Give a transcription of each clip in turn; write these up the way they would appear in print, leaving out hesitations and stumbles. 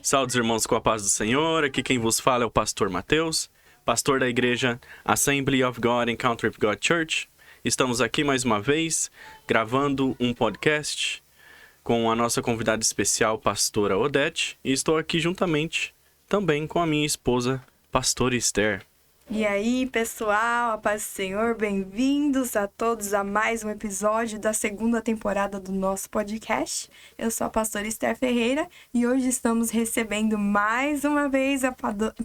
Saúde, irmãos, com a paz do Senhor. Aqui quem vos fala é o pastor Mateus, pastor da igreja Assembly of God Encounter with God Church. Estamos aqui mais uma vez, gravando um podcast com a nossa convidada especial, pastora Odete. E estou aqui juntamente também com a minha esposa, pastora Esther. E aí, pessoal, a paz do Senhor, bem-vindos a todos a mais um episódio da segunda temporada do nosso podcast. Eu sou a pastora Esther Ferreira e hoje estamos recebendo mais uma vez a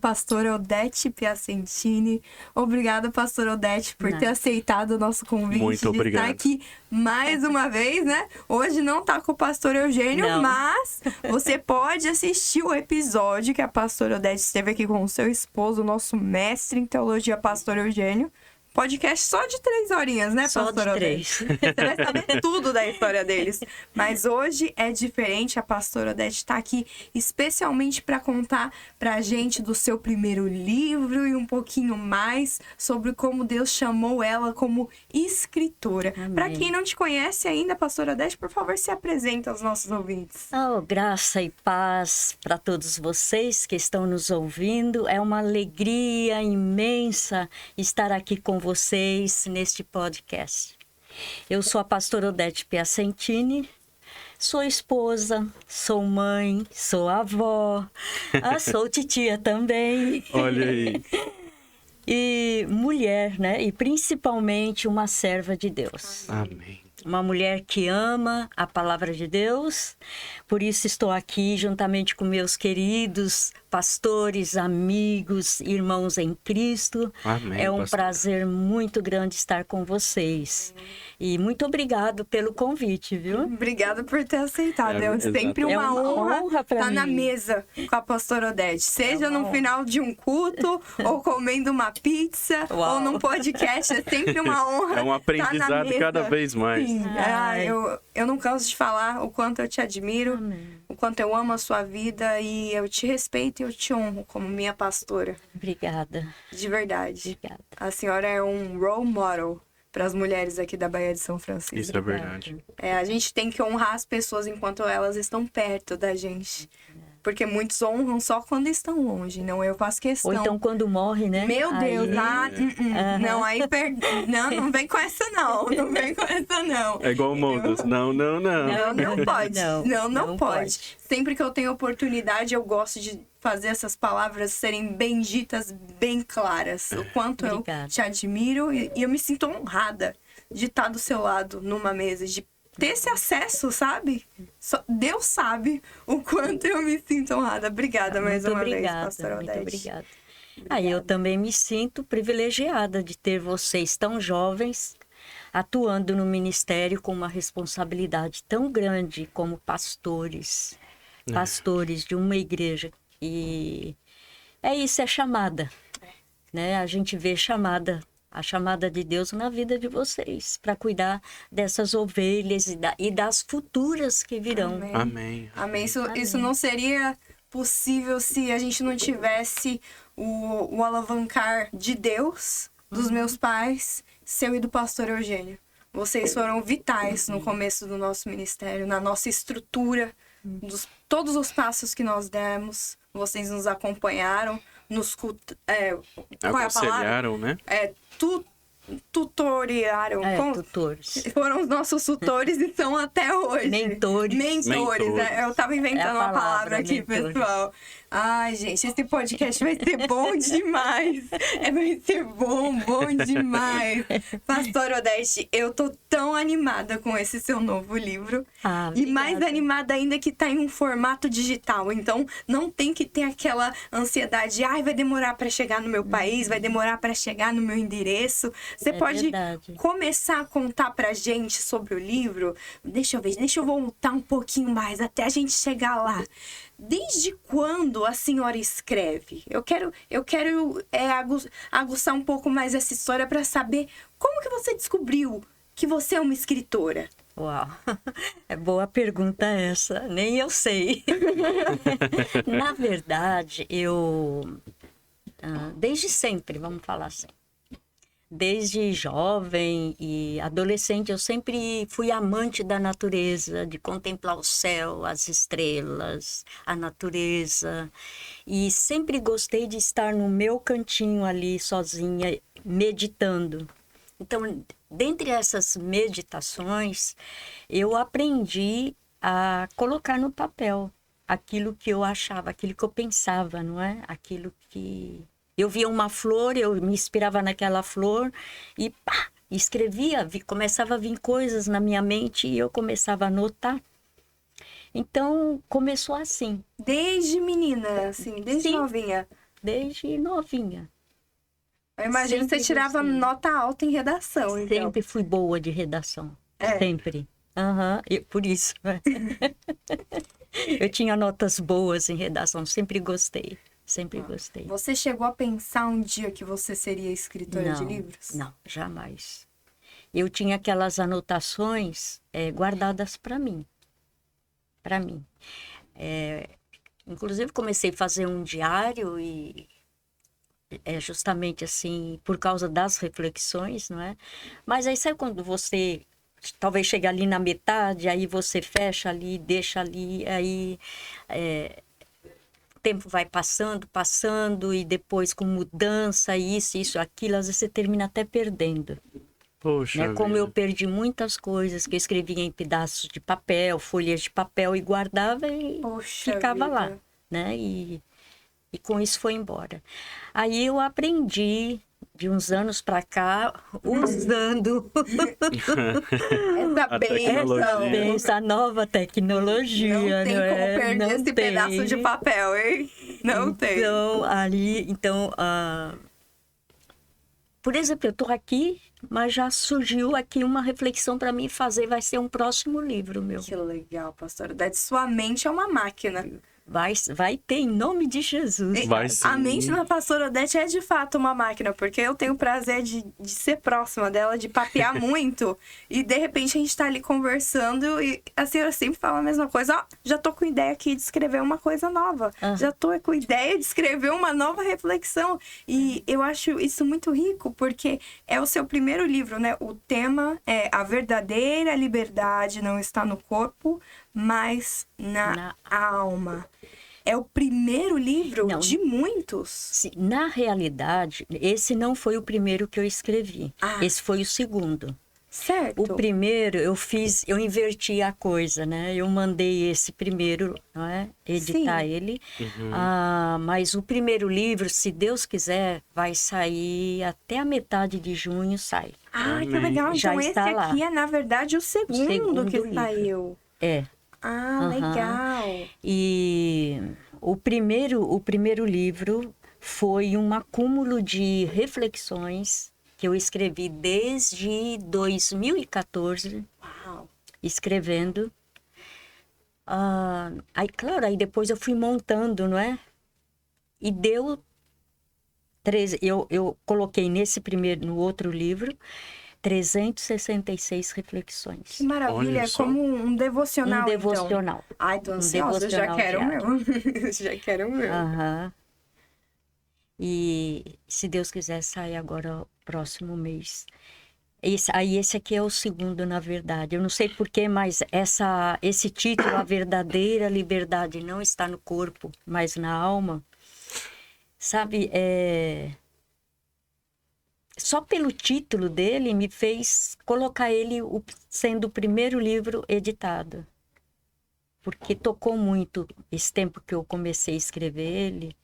pastora Odete Piacentini. Obrigada, pastora Odete, por ter aceitado o nosso convite. Muito obrigado. De estar aqui mais uma vez, né? Hoje não tá com o pastor Eugênio, mas você pode assistir o episódio que a pastora Odete esteve aqui com o seu esposo, o nosso mestre em teologia, pastor Eugênio. Podcast só de 3 horinhas, né, pastora Odete? Só de 3. Você vai saber tudo da história deles. Mas hoje é diferente, a pastora Odete está aqui especialmente para contar pra gente do seu primeiro livro e um pouquinho mais sobre como Deus chamou ela como escritora. Para quem não te conhece ainda, pastora Odete, por favor, se apresenta aos nossos ouvintes. Oh, graça e paz para todos vocês que estão nos ouvindo. É uma alegria imensa estar aqui com vocês neste podcast. Eu sou a pastora Odete Piacentini, sou esposa, sou mãe, sou avó, sou titia também. Olha aí. E mulher, né? E principalmente uma serva de Deus. Amém. Uma mulher que ama a palavra de Deus. Por isso estou aqui juntamente com meus queridos pastores, amigos, irmãos em Cristo. Amém, é um pastor. prazer muito grande estar com vocês. E muito obrigado pelo convite, viu? Obrigada por ter aceitado. É sempre exatamente. uma honra pra estar na mim. mesa com a pastora Odete. Seja uma no honra. final de um culto, ou comendo uma pizza, Uau. ou num podcast. É sempre uma honra. É um aprendizado tá na mesa. cada vez mais. Sim. Ai. Eu não canso de falar o quanto eu te admiro, Amém. o quanto eu amo a sua vida e eu te respeito e eu te honro como minha pastora. Obrigada. De verdade. Obrigada. A senhora é um role model para as mulheres aqui da Baía de São Francisco. Isso é verdade. A gente tem que honrar as pessoas enquanto elas estão perto da gente. Porque muitos honram só quando estão longe, não eu faço questão. Ou então quando morre, né? Meu Deus, Aí- não, aí não vem com essa não vem com essa não. É igual o Moses. Não. Não pode, não não pode. pode. Sempre que eu tenho oportunidade, eu gosto de fazer essas palavras serem bem ditas, bem claras. O quanto Obrigada. eu te admiro e eu me sinto honrada de estar do seu lado numa mesa, de ter esse acesso, sabe? Só Deus sabe o quanto eu me sinto honrada. Obrigada mais uma vez, pastora Odete. Muito obrigada. Eu também me sinto privilegiada de ter vocês tão jovens atuando no ministério com uma responsabilidade tão grande como pastores de uma igreja. E é isso, é chamada, né? A gente vê a chamada de Deus na vida de vocês, para cuidar dessas ovelhas e das futuras que virão. Amém. Amém. Isso não seria possível se a gente não tivesse o alavancar de Deus, dos meus pais, seu e do pastor Eugênio. Vocês foram vitais no começo do nosso ministério, na nossa estrutura, todos os passos que nós demos. Vocês nos acompanharam, qual é a palavra? Aconselharam, né? Tutoriaram. Tutores. Foram os nossos tutores e são até hoje. Mentores. Mentores. Eu tava inventando uma palavra aqui, mentores. pessoal. Ai, gente, esse podcast vai ser bom demais. Vai ser bom demais. Pastor Odete, eu tô tão animada com esse seu novo livro. E mais Obrigada. animada ainda que tá em um formato digital. Então, não tem que ter aquela ansiedade. Ai, vai demorar pra chegar no meu país, vai demorar pra chegar no meu endereço. Você pode verdade. começar a contar pra gente sobre o livro? Deixa eu voltar um pouquinho mais até a gente chegar lá. Desde quando a senhora escreve? Eu quero aguçar um pouco mais essa história para saber como que você descobriu que você é uma escritora. Uau, é boa pergunta essa, nem eu sei. Na verdade, desde sempre, vamos falar assim, Desde jovem e adolescente, eu sempre fui amante da natureza, de contemplar o céu, as estrelas, a natureza. E sempre gostei de estar no meu cantinho ali, sozinha, meditando. Então, dentre essas meditações, eu aprendi a colocar no papel aquilo que eu achava, aquilo que eu pensava, não é? Aquilo que... Eu via uma flor, eu me inspirava naquela flor e pá, escrevia, começava a vir coisas na minha mente e eu começava a anotar. Então, começou assim. Desde menina, assim, desde Sim. novinha. Desde novinha. Eu imagino que você tirava nota alta em redação, então. Sempre fui boa de redação. É. Sempre. Por isso. Eu tinha notas boas em redação, sempre gostei. Sempre gostei. Você chegou a pensar um dia que você seria escritora de livros? Não, jamais. Eu tinha aquelas anotações guardadas para mim. Para mim. Inclusive, comecei a fazer um diário e justamente assim, por causa das reflexões, não é? Mas aí sabe quando você talvez chegue ali na metade, aí você fecha ali, deixa ali, aí... O tempo vai passando, e depois com mudança, isso, aquilo, às vezes você termina até perdendo. Poxa Né? Como vida. eu perdi muitas coisas que eu escrevia em pedaços de papel, folhas de papel, e guardava e ficava lá, né? E com isso foi embora. Aí eu aprendi, de uns anos para cá, usando essa nova tecnologia. Não tem como perder Não esse tem. pedaço de papel, hein? Não tem. Então, por exemplo, eu estou aqui, mas já surgiu aqui uma reflexão para mim fazer, vai ser um próximo livro meu. Que legal, pastora Odete. Sua mente é uma máquina. Vai ter, em nome de Jesus. Vai sim. A mente da pastora Odete é de fato uma máquina, porque eu tenho o prazer de ser próxima dela, de papear muito. E de repente a gente tá ali conversando e a senhora sempre fala a mesma coisa. Ó, já tô com ideia aqui de escrever uma coisa nova. Já tô com ideia de escrever uma nova reflexão. E eu acho isso muito rico, porque é o seu primeiro livro, né? O tema é A Verdadeira Liberdade Não Está no Corpo, mas na alma. É o primeiro livro de muitos? Sim, na realidade, esse não foi o primeiro que eu escrevi. Esse foi o segundo. Certo. O primeiro eu inverti a coisa, né? Eu mandei esse primeiro, não é? Editar ele. Mas o primeiro livro, se Deus quiser, vai sair até a metade de junho, sai. Ah, que legal. Já então está esse lá. aqui é, na verdade, o segundo que livro. saiu. Legal. E o primeiro livro foi um acúmulo de reflexões que eu escrevi desde 2014. Uau. Escrevendo. Aí, claro, aí depois eu fui montando, não é? E deu... Eu coloquei no outro livro, 366 reflexões. Que maravilha, é como um devocional, Um devocional. Então. Ai, tô ansiosa, eu já quero o meu. Já quero o meu. E se Deus quiser, sai agora próximo mês. Esse aqui é o segundo, na verdade. Eu não sei porquê, mas esse título, A Verdadeira Liberdade Não Está no Corpo, mas na Alma, sabe, só pelo título dele me fez colocar ele sendo o primeiro livro editado. Porque tocou muito esse tempo que eu comecei a escrever ele,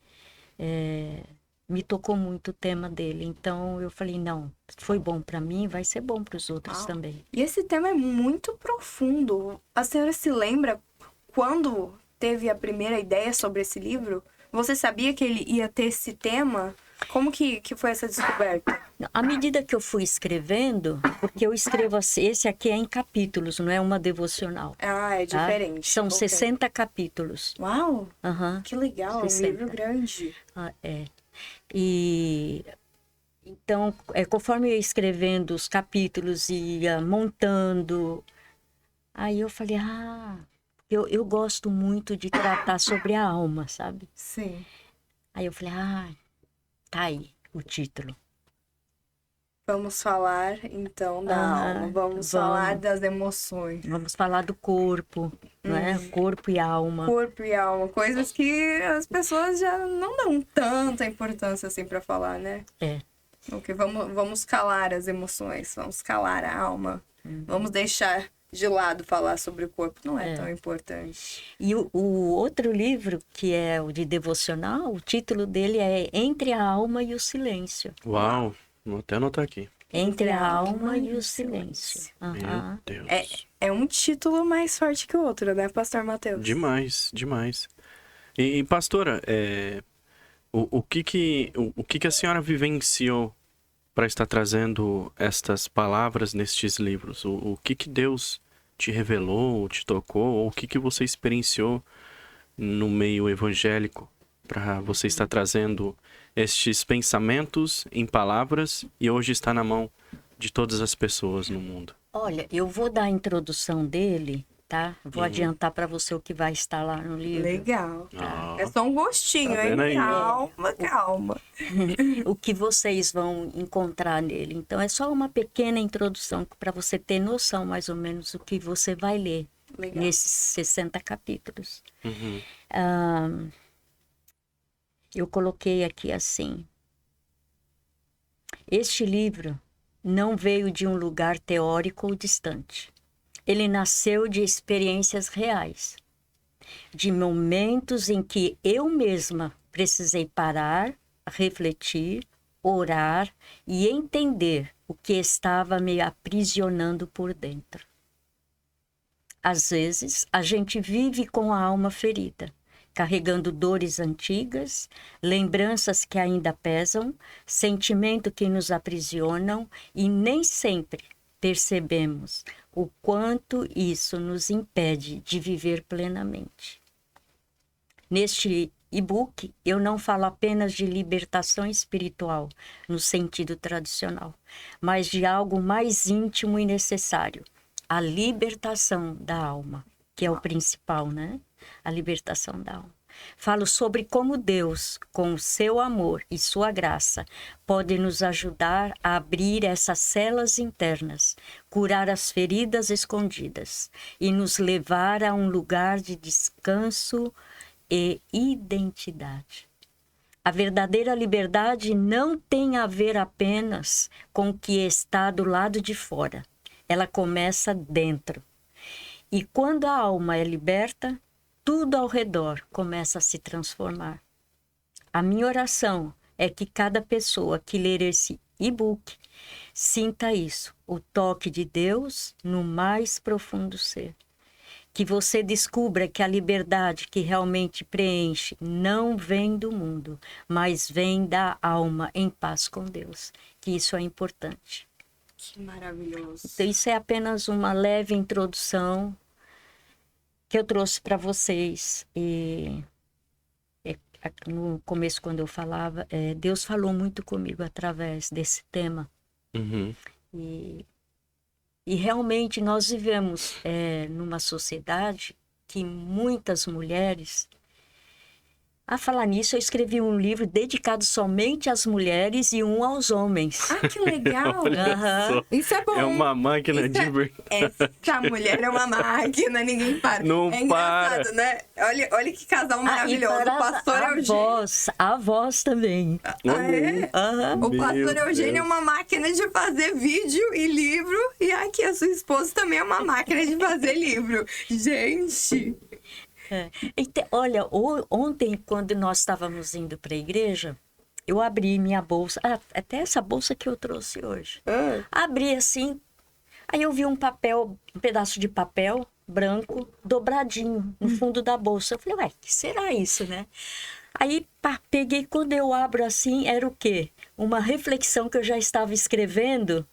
me tocou muito o tema dele. Então eu falei, não, foi bom para mim, vai ser bom para os outros também. E esse tema é muito profundo. A senhora se lembra quando teve a primeira ideia sobre esse livro? Você sabia que ele ia ter esse tema? Como que foi essa descoberta? À medida que eu fui escrevendo, porque eu escrevo assim, esse aqui é em capítulos, não é uma devocional. É diferente. Tá? São 60 capítulos. Uau! Que legal, 60. É um livro grande. E então, conforme eu ia escrevendo os capítulos e ia montando, aí eu falei, eu gosto muito de tratar sobre a alma, sabe? Sim. Aí eu falei, tá aí o título. Vamos falar, então, da alma. Vamos falar das emoções. Vamos falar do corpo, não é? Corpo e alma. Corpo e alma. Coisas que as pessoas já não dão tanta importância assim pra falar, né? É. Porque vamos calar as emoções, vamos calar a alma. Vamos deixar de lado falar sobre o corpo. Não é tão importante. E o outro livro, que é o de devocional, o título dele é Entre a Alma e o Silêncio. Uau! Vou até anotar aqui. Entre a Alma e o Silêncio. Meu Deus. É um título mais forte que o outro, né, Pastor Matheus? Demais, demais. E pastora, o que a senhora vivenciou para estar trazendo estas palavras nestes livros? O que Deus te revelou, te tocou, ou o que você experienciou no meio evangélico para você estar trazendo estes pensamentos em palavras e hoje está na mão de todas as pessoas no mundo? Olha, eu vou dar a introdução dele, tá? Vou adiantar para você o que vai estar lá no livro. Legal. Ah. É só um gostinho, Tá vendo aí? hein? Calma, calma. O que vocês vão encontrar nele. Então, é só uma pequena introdução para você ter noção, mais ou menos, do que você vai ler Legal. nesses 60 capítulos. Uhum. Eu coloquei aqui assim: este livro não veio de um lugar teórico ou distante. Ele nasceu de experiências reais, de momentos em que eu mesma precisei parar, refletir, orar e entender o que estava me aprisionando por dentro. Às vezes, a gente vive com a alma ferida, carregando dores antigas, lembranças que ainda pesam, sentimentos que nos aprisionam e nem sempre percebemos o quanto isso nos impede de viver plenamente. Neste e-book, eu não falo apenas de libertação espiritual, no sentido tradicional, mas de algo mais íntimo e necessário, a libertação da alma, que é o principal, né? A libertação da alma. Falo sobre como Deus, com o seu amor e sua graça, pode nos ajudar a abrir essas celas internas, curar as feridas escondidas e nos levar a um lugar de descanso e identidade. A verdadeira liberdade não tem a ver apenas com o que está do lado de fora. Ela começa dentro. E quando a alma é liberta, tudo ao redor começa a se transformar. A minha oração é que cada pessoa que ler esse e-book sinta isso, o toque de Deus no mais profundo ser. Que você descubra que a liberdade que realmente preenche não vem do mundo, mas vem da alma em paz com Deus. Que isso é importante. Que maravilhoso. Então, isso é apenas uma leve introdução que eu trouxe para vocês. E no começo, quando eu falava, Deus falou muito comigo através desse tema. Uhum. E realmente nós vivemos numa sociedade que muitas mulheres... A falar nisso, eu escrevi um livro dedicado somente às mulheres e um aos homens. Ah, que legal. Olha só. Isso é bom. É uma máquina Isso de... Essa mulher é uma máquina, ninguém para. Não é engraçado, né? Olha que casal maravilhoso. O pastor Eugênio. A voz também. Ah, é? Aham. O pastor Eugênio é uma máquina de fazer vídeo e livro. E aqui a sua esposa também é uma máquina de fazer livro. Gente... Então, olha, ontem, quando nós estávamos indo para a igreja, eu abri minha bolsa, até essa bolsa que eu trouxe hoje. Abri assim, aí eu vi um pedaço de papel branco dobradinho no fundo da bolsa. Eu falei, ué, que será isso, né? Aí peguei, quando eu abro assim, era o quê? Uma reflexão que eu já estava escrevendo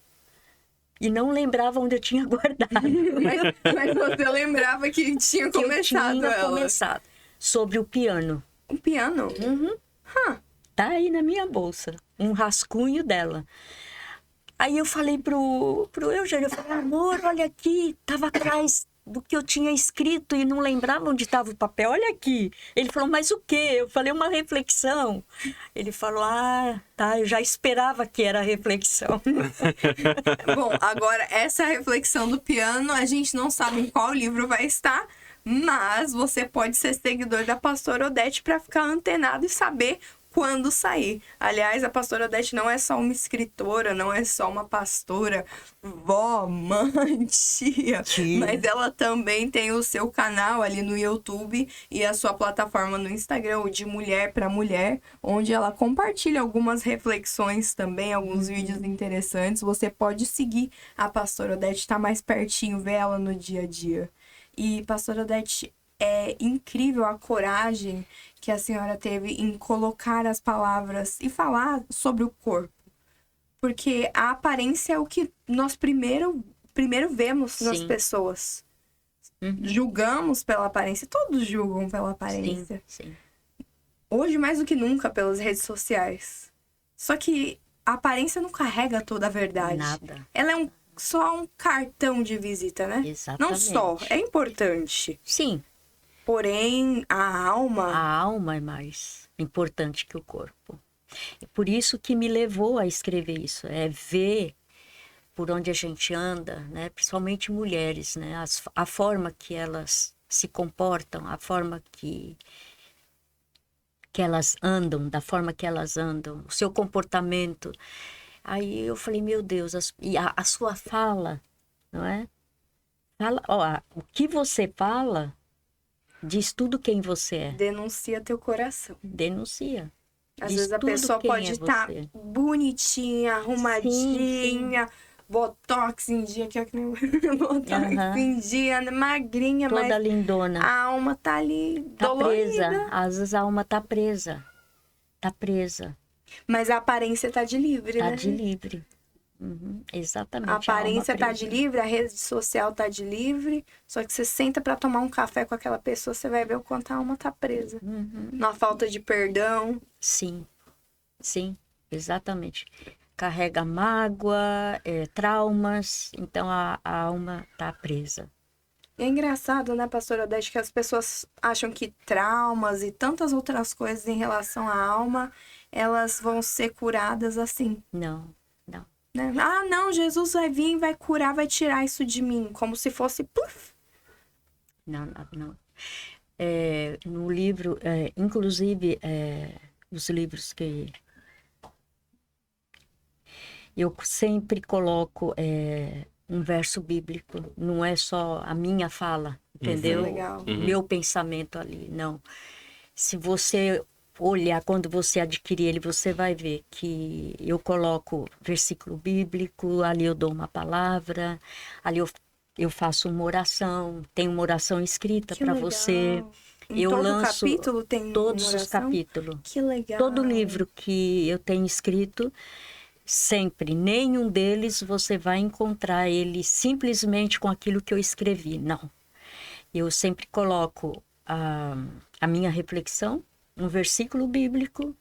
e não lembrava onde eu tinha guardado. mas você lembrava que tinha começado ela. Começado. Sobre o piano. Um piano? Uhum. Tá aí na minha bolsa. Um rascunho dela. Aí eu falei pro Eugênio, eu falei, amor, olha aqui, tava atrás do que eu tinha escrito e não lembrava onde estava o papel. Olha aqui. Ele falou, mas o quê? Eu falei, uma reflexão. Ele falou, tá, eu já esperava que era reflexão. Bom, agora, essa reflexão do piano, a gente não sabe em qual livro vai estar, mas você pode ser seguidor da pastora Odete para ficar antenado e saber quando sair. Aliás, a pastora Odete não é só uma escritora, não é só uma pastora, vó, mãe, tia, mas ela também tem o seu canal ali no YouTube e a sua plataforma no Instagram, o de Mulher para Mulher, onde ela compartilha algumas reflexões também, alguns vídeos interessantes. Você pode seguir a pastora Odete, tá mais pertinho, ver ela no dia a dia. E, pastora Odete, é incrível a coragem que a senhora teve em colocar as palavras e falar sobre o corpo. Porque a aparência é o que nós primeiro vemos nas pessoas. Julgamos pela aparência, todos julgam pela aparência. Sim. Hoje, mais do que nunca, pelas redes sociais. Só que a aparência não carrega toda a verdade. Nada. Ela é só um cartão de visita, né? Exatamente. Não só, é importante. Sim. Porém, a alma é mais importante que o corpo. É por isso que me levou a escrever isso. É ver por onde a gente anda, né? Principalmente mulheres, né? A forma que elas se comportam, a forma que elas andam, da forma que elas andam, o seu comportamento. Aí eu falei, meu Deus, e a sua fala, não é? O que você fala diz tudo quem você é. Denuncia teu coração. Denuncia. Às vezes a pessoa pode estar bonitinha, arrumadinha, botox em dia, que é que nem botox em dia, magrinha, toda mas lindona. A alma tá ali dolorida. Presa. Às vezes a alma tá presa. Tá presa. Mas a aparência tá de livre, né? Tá de livre. Exatamente. A aparência tá de livre, a rede social tá de livre, só que você senta pra tomar um café com aquela pessoa, você vai ver o quanto a alma tá presa. Na falta de perdão. Sim, exatamente. Carrega mágoa, traumas, então a alma tá presa. E é engraçado, né, pastora Odete, que as pessoas acham que traumas e tantas outras coisas em relação à alma, elas vão ser curadas assim. Não. Né? Ah, não, Jesus vai vir, vai curar, vai tirar isso de mim, como se fosse puff. Não. No livro, inclusive, os livros que eu sempre coloco um verso bíblico, não é só a minha fala, entendeu? Legal. Meu pensamento ali, não. Se você olhar, quando você adquirir ele, você vai ver que eu coloco versículo bíblico, ali eu dou uma palavra, ali eu faço uma oração, tem uma oração escrita para você. Em eu todo lanço capítulo tem todos uma os capítulos. Que legal. Todo livro que eu tenho escrito, sempre, nenhum deles você vai encontrar ele simplesmente com aquilo que eu escrevi, não. Eu sempre coloco a minha reflexão, um versículo bíblico,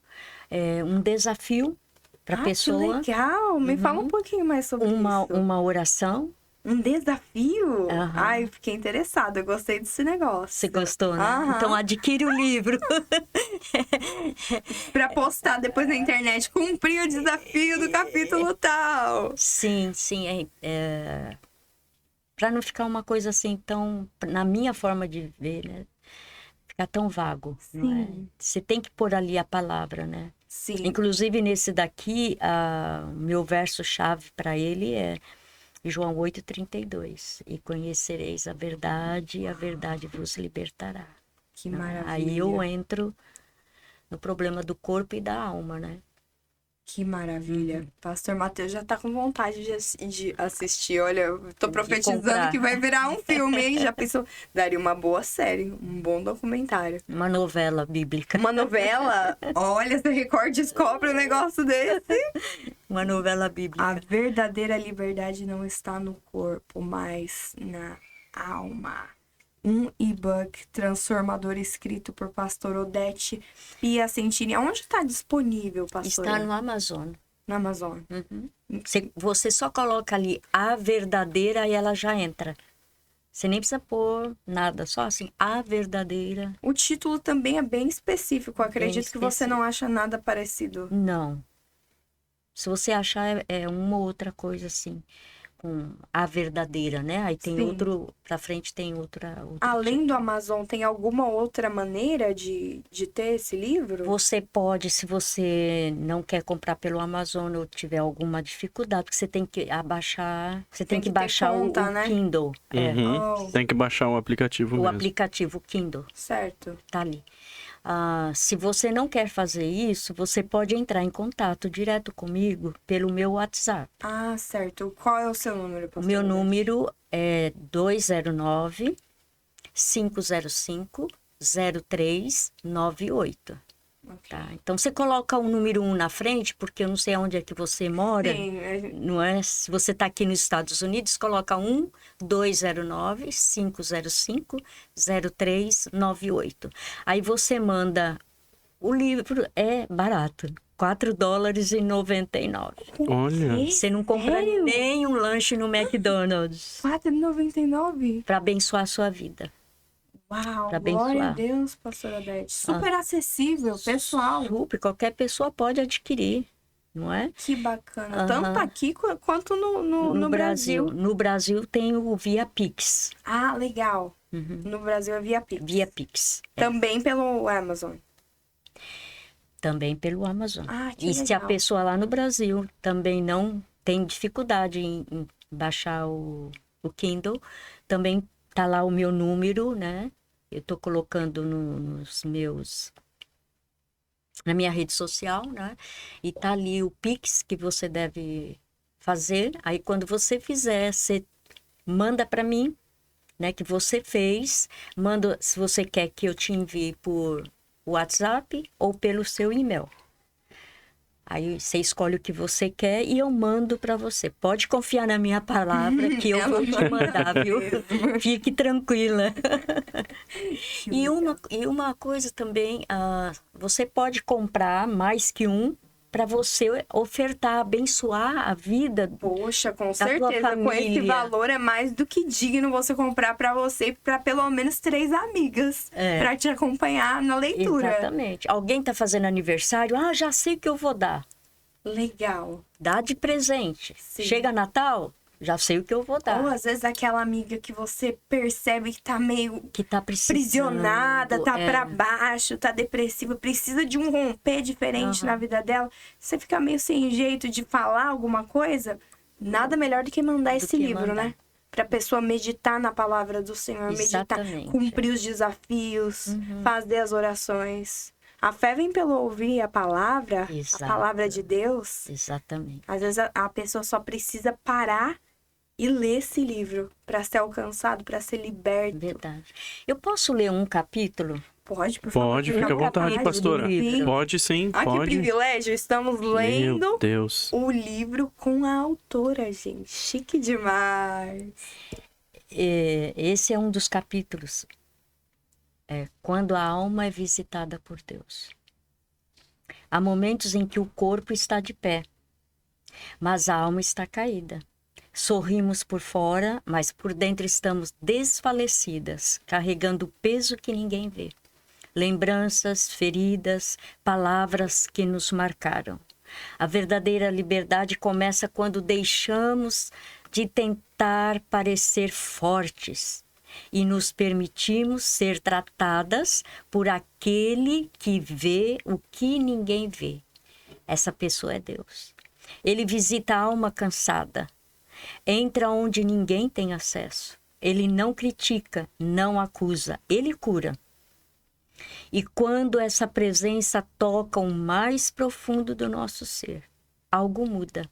um desafio para a pessoa. Que legal! Me fala um pouquinho mais sobre isso. Uma oração. Um desafio? Ai, fiquei interessada, eu gostei desse negócio. Você gostou, né? Então adquire o livro. Para postar depois na internet, cumprir o desafio do capítulo tal. Sim. Para não ficar uma coisa assim tão, na minha forma de ver, né? Ficar tão vago, não é? Você tem que pôr ali a palavra, né? Sim. Inclusive nesse daqui, meu verso-chave para ele é João 8,32. E conhecereis a verdade vos libertará. Que maravilha. Aí eu entro no problema do corpo e da alma, né? Que maravilha. Pastor Matheus já tá com vontade de assistir. Olha, eu tô profetizando que vai virar um filme, hein? Já pensou? Daria uma boa série, um bom documentário. Uma novela bíblica. Uma novela? Olha, se a Record descobre um negócio desse. Uma novela bíblica. A verdadeira liberdade não está no corpo, mas na alma. Um e-book transformador escrito por pastor Odete Piacentini. Onde está disponível, pastor? Está no Amazon. No Amazon. Você só coloca ali a verdadeira e ela já entra. Você nem precisa pôr nada, só assim, a verdadeira. O título também é bem específico. Acredito que você não acha nada parecido. Não. Se você achar, é uma ou outra coisa assim, com a verdadeira, né? Aí tem Sim. outro, pra frente tem outra Além tipo. do Amazon, tem alguma outra maneira de ter esse livro? Você pode, se você não quer comprar pelo Amazon ou tiver alguma dificuldade, porque você tem que abaixar, você tem que ter baixar conta, o né? Kindle. É, Uhum. Oh. Tem que baixar o aplicativo o mesmo. aplicativo Kindle, Certo. tá ali. Se você não quer fazer isso, você pode entrar em contato direto comigo pelo meu WhatsApp. Ah, certo. Qual é o seu número, O pastor? meu número é 209-505-0398. Ok. Tá? Então, você coloca o número 1 na frente, porque eu não sei onde é que você mora. Sim, Não é? Se você está aqui nos Estados Unidos, coloca 209-505-0398. Aí você manda o livro, é barato. $4,99. Olha. Você não compra Sério? nem um lanche no McDonald's R$4,99? para abençoar a sua vida. Uau, Pra glória a abençoar. Deus, pastora Beth. Super acessível, pessoal. Super, qualquer pessoa pode adquirir, não é? Que bacana. Aham. Tanto aqui quanto no Brasil. No Brasil tem o Via Pix. Ah, legal. Uhum. No Brasil é via Pix. Via Pix. Também pelo Amazon. Também pelo Amazon. Ah, que E se a legal. pessoa lá no Brasil também não tem dificuldade em baixar o Kindle, também tá lá o meu número, né? Eu tô colocando na minha rede social, né? E tá ali o Pix que você deve fazer. Aí quando você fizer, você manda para mim, né? Que você fez. Manda se você quer que eu te envie por WhatsApp ou pelo seu e-mail. Aí você escolhe o que você quer e eu mando para você. Pode confiar na minha palavra que eu vou te mandar, viu? Fique tranquila. E uma coisa também, você pode comprar mais que um para você ofertar, abençoar a vida. Poxa, com da tua certeza. Com esse família. valor é mais do que digno você comprar pra você e pra pelo menos 3 amigas. É. Pra te acompanhar na leitura. Exatamente. Alguém tá fazendo aniversário, já sei o que eu vou dar. Legal. Dá de presente. Sim. Chega Natal, já sei o que eu vou dar. Ou às vezes aquela amiga que você percebe que tá meio Que tá precisando. aprisionada, tá é. pra baixo, tá depressiva, precisa de um romper diferente na vida dela. Você fica meio sem jeito de falar alguma coisa. Nada melhor do que mandar esse livro, mandar. né? Pra pessoa meditar na palavra do Senhor, Exatamente. meditar, cumprir os desafios, fazer as orações. A fé vem pelo ouvir a palavra, Exato. a palavra de Deus. Exatamente. Às vezes a pessoa só precisa parar e ler esse livro para ser alcançado, para ser liberto. Verdade. Eu posso ler um capítulo? Pode, por favor. Pode, fica à vontade, capítulo pastora. do livro. Pode sim, Ah, que pode. privilégio! Estamos Meu lendo Deus. o livro com a autora, gente. Chique demais. Esse é um dos capítulos. Quando a alma é visitada por Deus. Há momentos em que o corpo está de pé, mas a alma está caída. Sorrimos por fora, mas por dentro estamos desfalecidas, carregando o peso que ninguém vê. Lembranças, feridas, palavras que nos marcaram. A verdadeira liberdade começa quando deixamos de tentar parecer fortes e nos permitimos ser tratadas por aquele que vê o que ninguém vê. Essa pessoa é Deus. Ele visita a alma cansada. Entra onde ninguém tem acesso. Ele não critica, não acusa, ele cura. E quando essa presença toca o mais profundo do nosso ser, algo muda.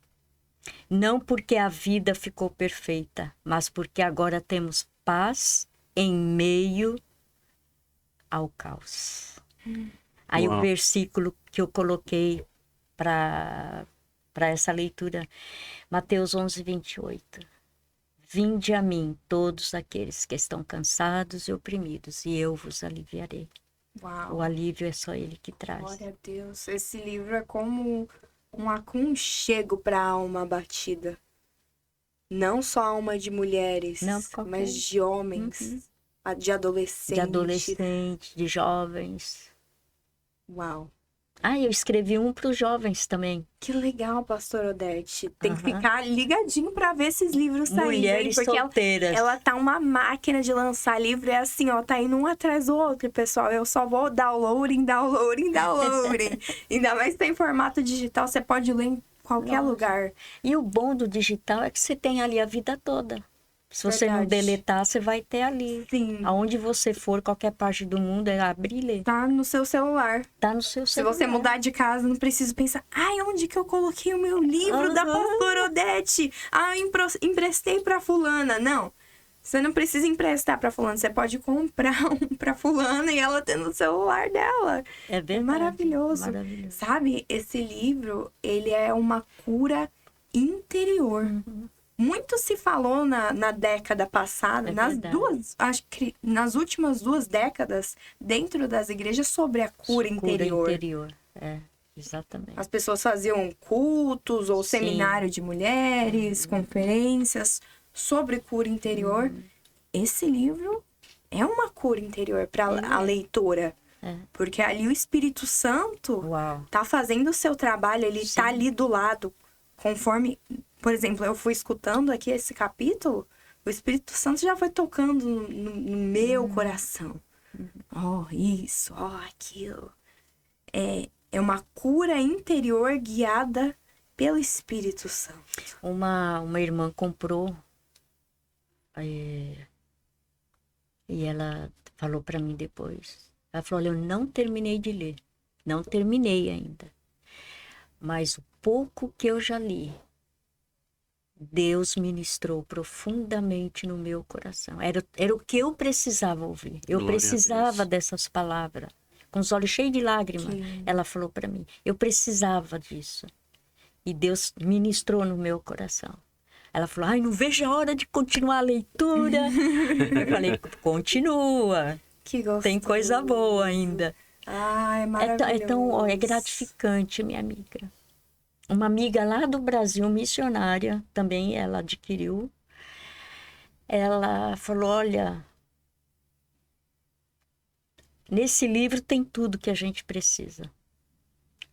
Não porque a vida ficou perfeita, mas porque agora temos paz em meio ao caos. Aí Uau. o versículo que eu coloquei para essa leitura, Mateus 11:28. Vinde a mim todos aqueles que estão cansados e oprimidos, e eu vos aliviarei. Uau. O alívio é só ele que traz. Glória a Deus. Esse livro é como um aconchego para a alma abatida. Não só alma de mulheres, Não, qualquer. mas de homens, de adolescentes. De adolescentes, de jovens. Uau. Eu escrevi um para os jovens também. Que legal, pastor Odete. Tem que Aham. ficar ligadinho pra ver esses livros saírem. Mulheres Porque solteiras. ela tá uma máquina de lançar livro. É assim, ó, tá indo um atrás do outro, pessoal. Eu só vou downloading. Ainda mais se tem formato digital, você pode ler em qualquer Nossa. lugar. E o bom do digital é que você tem ali a vida toda. Se você não Verdade. deletar, você vai ter ali. Sim. Aonde você for, qualquer parte do mundo, é abrir e ler. Tá no seu celular. Tá no seu Se celular. você mudar de casa, não precisa pensar, onde que eu coloquei o meu livro da pastora Odete? Eu emprestei pra fulana. Não. Você não precisa emprestar pra fulana. Você pode comprar um pra fulana e ela ter no celular dela. É verdade. É maravilhoso. Maravilhoso. Sabe, esse livro, ele é uma cura interior. Muito se falou na década passada, É nas verdade. acho que nas últimas 2 décadas, dentro das igrejas, sobre a cura interior. Exatamente. As pessoas faziam cultos ou Sim. seminário de mulheres, conferências sobre cura interior. Esse livro é uma cura interior para a leitora. É. Porque ali o Espírito Santo Uau. tá fazendo o seu trabalho, ele Sim. tá ali do lado. Conforme, por exemplo, eu fui escutando aqui esse capítulo, o Espírito Santo já foi tocando no meu coração. Isso, aquilo. É uma cura interior guiada pelo Espírito Santo. Uma irmã comprou e ela falou para mim depois. Ela falou, olha, eu não terminei de ler. Não terminei ainda. Mas o pouco que eu já li, Deus ministrou profundamente no meu coração. Era o que eu precisava ouvir. Eu Glória a precisava Deus. dessas palavras. Com os olhos cheios de lágrimas, ela falou para mim. Eu precisava disso. E Deus ministrou no meu coração. Ela falou, não vejo a hora de continuar a leitura. Eu falei, continua. Que gostoso. Tem coisa boa ainda. É maravilhoso. É gratificante, minha amiga. Uma amiga lá do Brasil, missionária, também ela adquiriu. Ela falou, olha, nesse livro tem tudo que a gente precisa.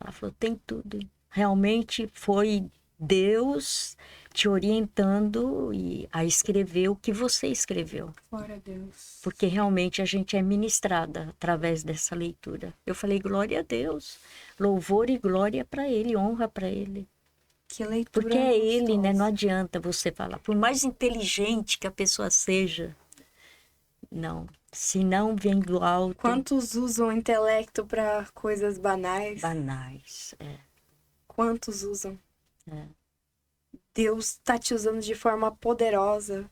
Ela falou, tem tudo. Realmente foi Deus te orientando a escrever o que você escreveu. Glória a Deus. Porque realmente a gente é ministrada através dessa leitura. Eu falei, glória a Deus. Louvor e glória para Ele, honra para Ele. Que leitura Porque é Ele, né? gostosa. Não adianta você falar. Por mais inteligente que a pessoa seja, não. Se não vem do alto... Quantos usam o intelecto para coisas banais? Banais, Quantos usam? É. Deus está te usando de forma poderosa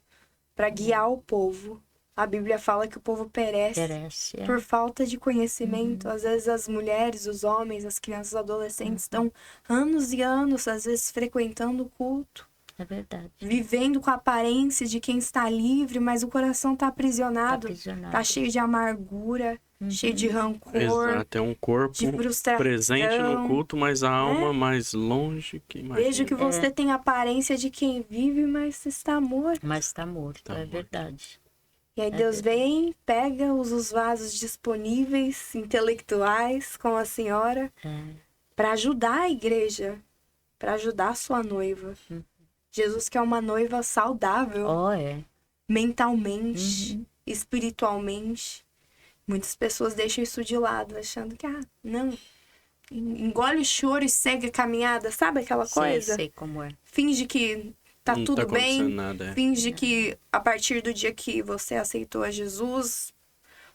para guiar o povo. A Bíblia fala que o povo perece Interesse, por falta de conhecimento. Às vezes as mulheres, os homens, as crianças, os adolescentes estão anos e anos, às vezes, frequentando o culto. É verdade. Vivendo com a aparência de quem está livre, mas o coração está aprisionado. Tá cheio de amargura, cheio de rancor, Exato, é um corpo de frustração. presente no culto, mas a alma mais longe que imagina. Vejo que você tem a aparência de quem vive, mas está morto. Mas está morto, Tá morto. verdade. E aí Deus vem, pega os vasos disponíveis, intelectuais, com a senhora, para ajudar a igreja, para ajudar a sua noiva. Jesus quer uma noiva saudável, mentalmente, espiritualmente. Muitas pessoas deixam isso de lado, achando que, não, engole o choro e segue a caminhada, sabe aquela coisa? Sei como é. Finge que tá Não tudo tá acontecendo bem, nada, finge que a partir do dia que você aceitou a Jesus,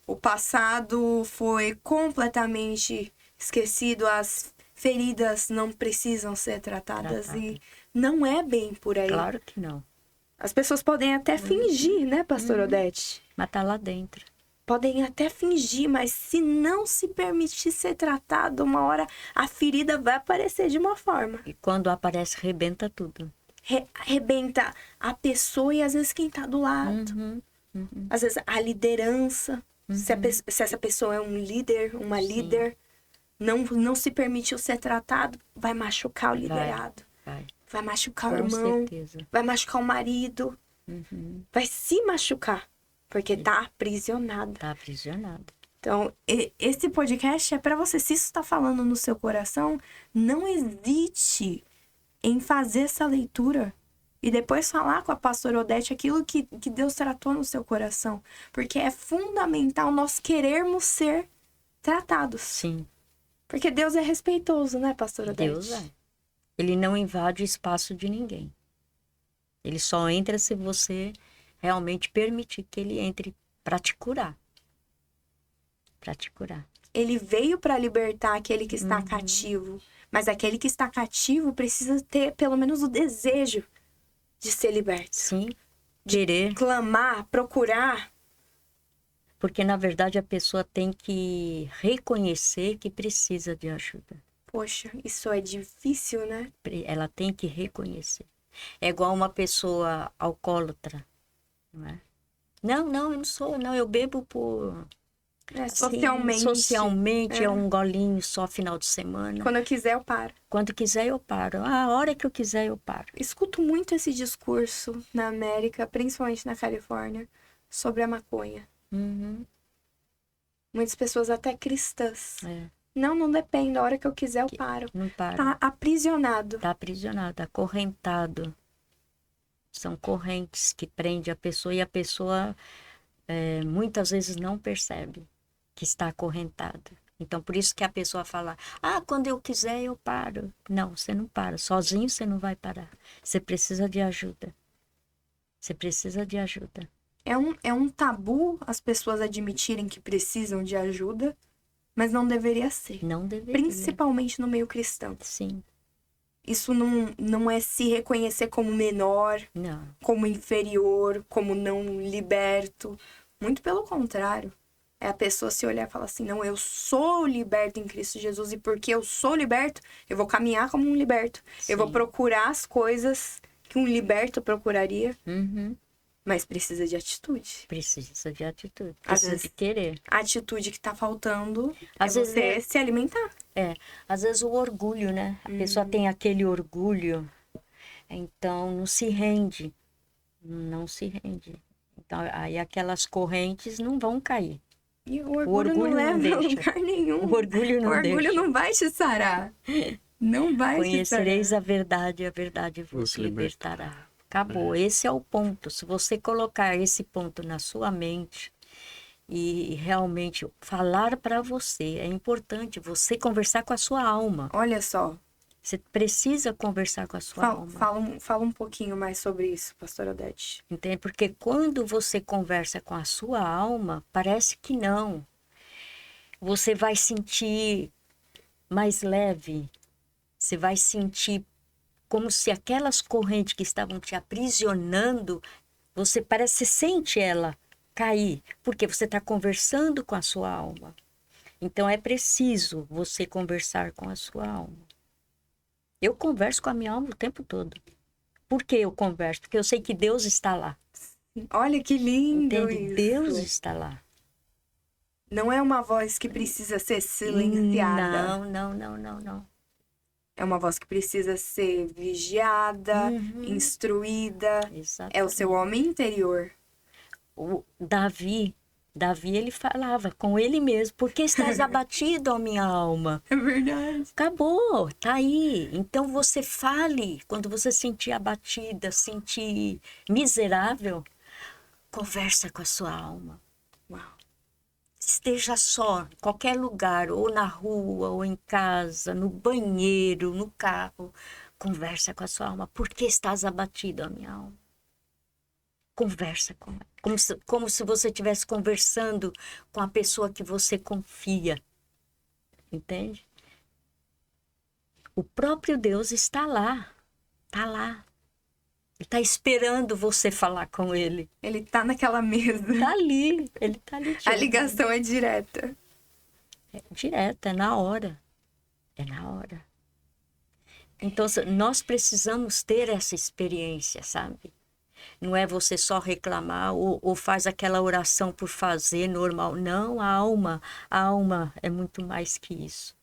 o passado foi completamente esquecido, as feridas não precisam ser tratadas e não é bem por aí. Claro que não. As pessoas podem até fingir, né, pastor Odete? Mas tá lá dentro. Podem até fingir, mas se não se permitir ser tratado, uma hora a ferida vai aparecer de uma forma. E quando aparece, rebenta tudo. Arrebenta a pessoa e às vezes quem tá do lado. Às vezes a liderança. Se essa pessoa é um líder, uma líder, não se permitiu ser tratado, vai machucar o liderado. vai machucar o Com irmão, certeza. vai machucar o marido, vai se machucar, porque tá aprisionada. Tá aprisionada. Então, esse podcast é para você, se isso está falando no seu coração, não hesite em fazer essa leitura e depois falar com a pastora Odete aquilo que Deus tratou no seu coração. Porque é fundamental nós querermos ser tratados. Sim, Porque Deus é respeitoso, né, pastora Odete? Deus é. Ele não invade o espaço de ninguém. Ele só entra se você realmente permitir que ele entre para te curar. Para te curar. Ele veio para libertar aquele que está cativo. Mas aquele que está cativo precisa ter pelo menos o desejo de ser liberto. Sim, querer. Clamar, procurar. Porque, na verdade, a pessoa tem que reconhecer que precisa de ajuda. Poxa, isso é difícil, né? Ela tem que reconhecer. É igual uma pessoa alcoólatra, não é? Não, eu não sou, não, eu bebo por... Socialmente. Socialmente, é um golinho só final de semana. Quando eu quiser, eu paro. Quando quiser, eu paro. A hora que eu quiser, eu paro. Escuto muito esse discurso na América, principalmente na Califórnia, sobre a maconha. Uhum. Muitas pessoas até cristãs. É, Não depende. A hora que eu quiser, eu paro. não para. Tá aprisionado. Tá aprisionado, acorrentado. São correntes que prendem a pessoa e a pessoa muitas vezes não percebe que está acorrentado. Então, por isso que a pessoa fala, quando eu quiser eu paro. Não, você não para. Sozinho você não vai parar. Você precisa de ajuda. Você precisa de ajuda. É um tabu as pessoas admitirem que precisam de ajuda, mas não deveria ser. Não deveria. Principalmente no meio cristão. Sim. Isso não é se reconhecer como menor, Não. como inferior, como não liberto. Muito pelo contrário. É a pessoa se olhar e falar assim, não, eu sou liberto em Cristo Jesus e porque eu sou liberto, eu vou caminhar como um liberto. Sim. Eu vou procurar as coisas que um liberto procuraria, Uhum. mas precisa de atitude. Precisa de atitude. Às Precisa vezes- de querer. A atitude que tá faltando Às é vezes você se alimentar. Às vezes o orgulho, né? A pessoa tem aquele orgulho, então não se rende. Não se rende. Então, aí aquelas correntes não vão cair. E o orgulho não orgulho não leva a deixa. lugar nenhum. O orgulho não O orgulho deixa. não vai te sarar. Não vai te sarar. Conhecereis a verdade e a verdade vos libertará. Acabou. Esse é o ponto. Se você colocar esse ponto na sua mente e realmente falar para você, é importante você conversar com a sua alma. Olha só, Você precisa conversar com a sua alma. fala um pouquinho mais sobre isso, pastora Odete. Entende? Porque quando você conversa com a sua alma, parece que não. Você vai sentir mais leve. Você vai sentir como se aquelas correntes que estavam te aprisionando, você parece que sente ela cair, porque você está conversando com a sua alma. Então é preciso você conversar com a sua alma. Eu converso com a minha alma o tempo todo. Por que eu converso? Porque eu sei que Deus está lá. Olha que lindo Entende? isso. Deus está lá. Não é uma voz que precisa ser silenciada. Não. É uma voz que precisa ser vigiada, instruída. Exato. É o seu homem interior. O Davi, ele falava com ele mesmo, por que estás abatido, ó minha alma? É verdade. Acabou, tá aí. Então você fale, quando você se sentir abatida, sentir miserável, conversa com a sua alma. Uau. Esteja só, em qualquer lugar, ou na rua, ou em casa, no banheiro, no carro, conversa com a sua alma. Por que estás abatido, ó minha alma? Conversa com ela. Como se você estivesse conversando com a pessoa que você confia. Entende? O próprio Deus está lá. Está lá. Ele está esperando você falar com ele. Ele tá naquela mesa. Está ali. Ele está ali. A ligação é direta. É direto, é na hora. É na hora. Então, nós precisamos ter essa experiência, sabe? Não é você só reclamar ou faz aquela oração por fazer normal. Não, a alma é muito mais que isso.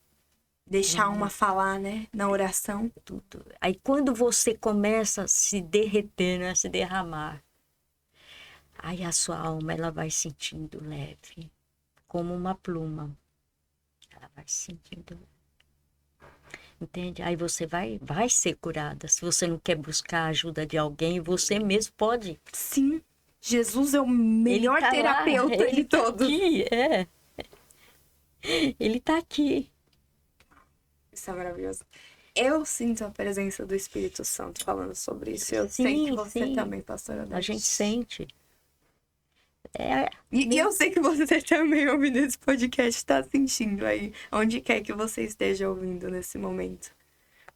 Deixar a alma falar, né? Na oração. Tudo. Aí quando você começa a se derreter, né? Se derramar, aí a sua alma ela vai sentindo leve, como uma pluma. Ela vai sentindo. Entende? Aí você vai ser curada. Se você não quer buscar a ajuda de alguém, você mesmo pode. Sim. Jesus é o melhor Ele tá terapeuta lá, de todos. Aqui, é. Ele tá aqui. Isso é maravilhoso. Eu sinto a presença do Espírito Santo falando sobre isso. Eu sei que Sim, você sim. também, pastora Odete. A gente sente. É, E eu sei que você também ouvindo esse podcast está sentindo aí, onde quer que você esteja ouvindo nesse momento.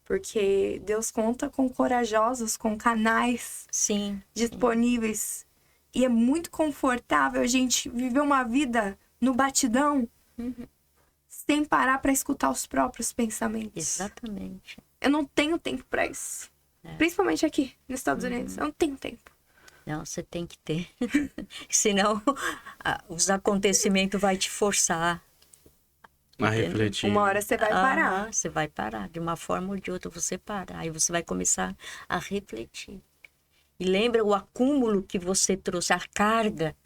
Porque Deus conta com corajosos, com canais sim. disponíveis. E é muito confortável a gente viver uma vida no batidão, sem parar para escutar os próprios pensamentos. Exatamente. Eu não tenho tempo para isso. Principalmente aqui, nos Estados Unidos. Eu não tenho tempo. Não, você tem que ter. Senão, os acontecimentos vão te forçar. A refletir. Uma hora você vai parar. Você vai parar. De uma forma ou de outra, você para. Aí você vai começar a refletir. E lembra o acúmulo que você trouxe, a carga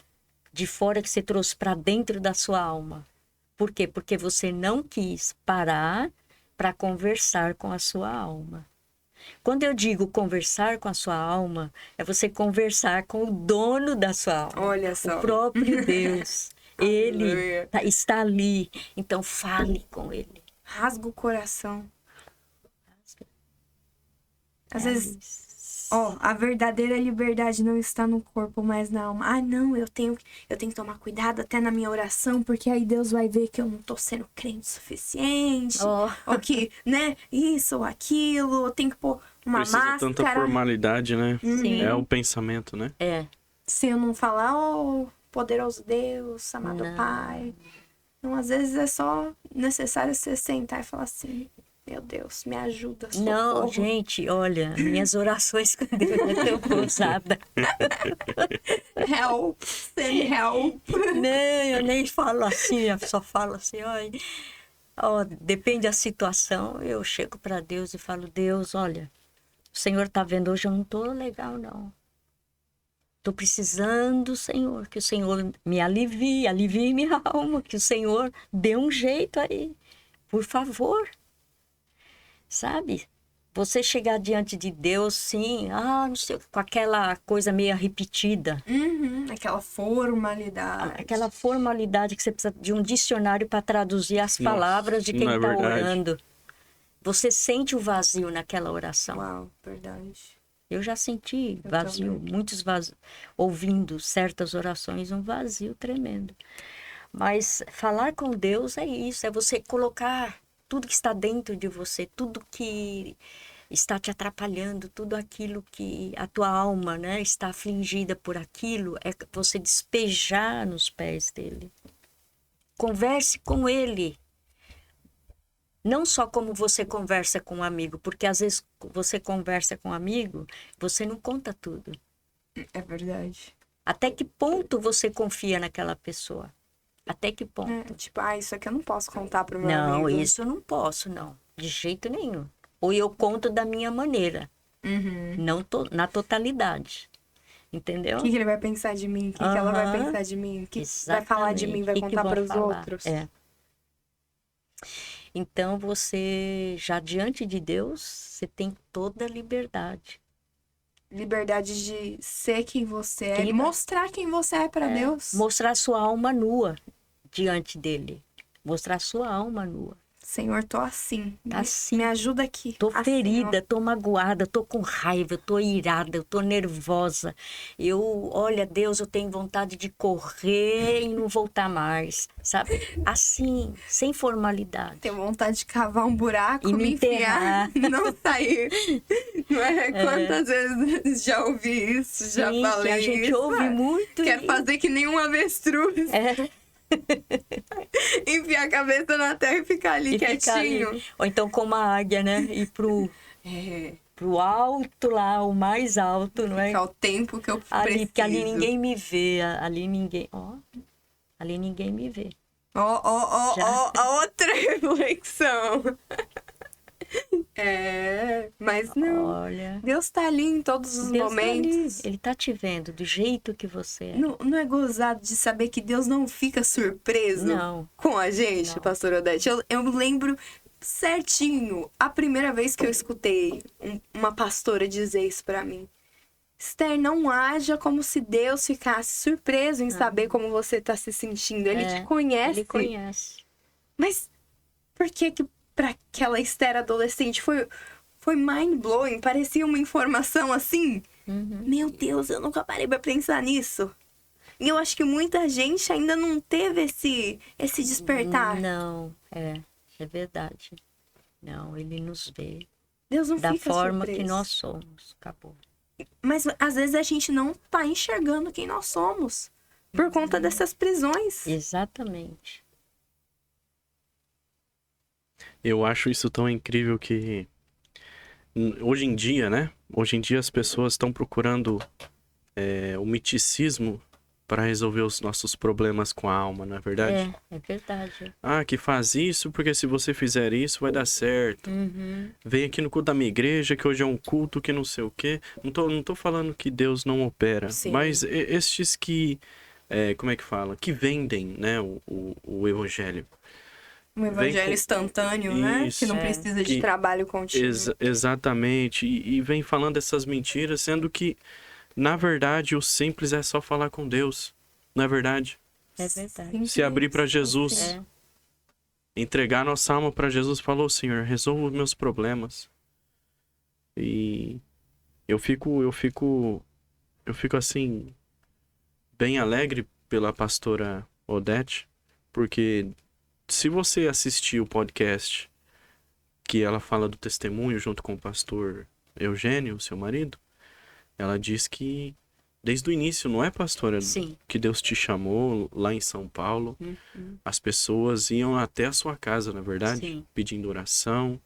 de fora que você trouxe para dentro da sua alma. Por quê? Porque você não quis parar para conversar com a sua alma. Quando eu digo conversar com a sua alma, é você conversar com o dono da sua alma. Olha só. O próprio Deus. Ele Aleluia. está ali. Então fale com ele. Rasga o coração. Às vezes, a verdadeira liberdade não está no corpo, mas na alma. Ah, não, eu tenho que tomar cuidado até na minha oração, porque aí Deus vai ver que eu não tô sendo crente o suficiente. Ou que, né, isso ou aquilo, eu tenho que pôr uma Precisa máscara. tanta formalidade, né? Sim. É o pensamento, né? É. Se eu não falar, poderoso Deus, amado Não. Pai. Então, às vezes é só necessário você sentar e falar assim: meu Deus, me ajuda, socorro. Não, gente, olha, minhas orações com Deus é tão ousada. Help, send help. Não, eu nem falo assim, eu só falo assim, depende da situação, eu chego para Deus e falo, Deus, olha, o Senhor tá vendo hoje, eu não tô legal, não. Tô precisando, Senhor, que o Senhor me alivie minha alma, que o Senhor dê um jeito aí, por favor. Sabe? Você chegar diante de Deus, sim, não sei, com aquela coisa meio repetida. Aquela formalidade. Aquela formalidade que você precisa de um dicionário para traduzir as palavras de quem não é está verdade. orando. Você sente o vazio naquela oração. Uau, verdade. Eu já senti Eu vazio, também. muitos vazios, ouvindo certas orações, um vazio tremendo. Mas falar com Deus é isso, é você colocar tudo que está dentro de você, tudo que está te atrapalhando, tudo aquilo que a tua alma, né, está afligida por aquilo, é você despejar nos pés dele. Converse com ele. Não só como você conversa com um amigo, porque às vezes você conversa com um amigo, você não conta tudo. É verdade. Até que ponto você confia naquela pessoa? Até que ponto? Tipo, isso aqui eu não posso contar pro meu Não, amigo. isso eu não posso, não. De jeito nenhum. Ou eu conto da minha maneira. Não na totalidade. Entendeu? O que ele vai pensar de mim? O que ela vai pensar de mim? O que vai falar de mim? Vai Que contar vão para os falar? outros? É. Então, você, já diante de Deus, você tem toda a liberdade. Liberdade de ser quem você é. Quem E vai- mostrar quem você é para Deus. Mostrar sua alma nua diante dele. Mostrar sua alma nua. Senhor, tô assim. Assim. Me ajuda aqui. Tô Assim, ferida, tô magoada, tô com raiva, eu tô irada, eu tô nervosa. Olha, Deus, eu tenho vontade de correr e não voltar mais, sabe? Assim, sem formalidade. Tenho vontade de cavar um buraco, E me me enfiar, não sair. Não é? Quantas vezes já ouvi isso, já Sim, falei que a gente isso. ouve muito. Quero fazer que nem um avestruz. É, Enfiar a cabeça na terra e ficar ali e ficar ali. quietinho. Ou então como a águia, né? Ir pro alto lá, o mais alto, não é? Que é o tempo que eu Ali, preciso. porque ali ninguém me vê, ali ninguém me vê. Outra reflexão. Mas não. Olha, Deus tá ali em todos os Deus tá ali. momentos. Ele tá te vendo do jeito que você é. Não é gozado de saber que Deus não fica surpreso Não. com a gente, Não. Pastor Odete. Eu lembro certinho a primeira vez que eu escutei uma pastora dizer isso pra mim. Esther, não haja como se Deus ficasse surpreso em saber como você tá se sentindo. Ele te conhece. Ele conhece. Mas por que pra aquela Esther adolescente foi mind-blowing? Parecia uma informação assim. Meu Deus, eu nunca parei pra pensar nisso. E eu acho que muita gente ainda não teve esse despertar. Não, é verdade. Não, ele nos vê Deus não da fica forma surpreso. que nós somos. Acabou. Mas às vezes a gente não tá enxergando quem nós somos. Por conta dessas prisões. Exatamente. Eu acho isso tão incrível que hoje em dia, né? Hoje em dia as pessoas estão procurando o miticismo para resolver os nossos problemas com a alma, não é verdade? É verdade. Ah, que faz isso porque se você fizer isso vai dar certo. Vem aqui no culto da minha igreja que hoje é um culto que não sei o quê. Não tô falando que Deus não opera, Sim. mas estes que, como é que fala? Que vendem, né, o evangelho. Um evangelho instantâneo, né? Isso. Que não precisa de Que- trabalho contínuo. Exatamente. E vem falando essas mentiras, sendo que, na verdade, o simples é só falar com Deus. Não é verdade? É verdade. Simples. Se abrir para Jesus. Entregar nossa alma para Jesus. Falou, Senhor, resolva os meus problemas. E eu fico assim, bem alegre pela pastora Odete, porque se você assistir o podcast que ela fala do testemunho junto com o pastor Eugênio, seu marido, ela diz que desde o início, não é, pastora? Sim. Que Deus te chamou lá em São Paulo. As pessoas iam até a sua casa, na verdade, Sim. pedindo oração.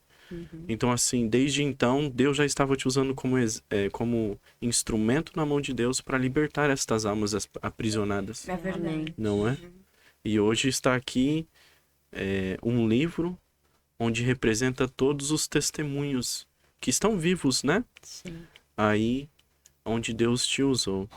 Então, assim, desde então, Deus já estava te usando como instrumento na mão de Deus para libertar estas almas aprisionadas. É verdade. Amém. Não é? E hoje está aqui um livro onde representa todos os testemunhos que estão vivos, né? Sim. Aí onde Deus te usou,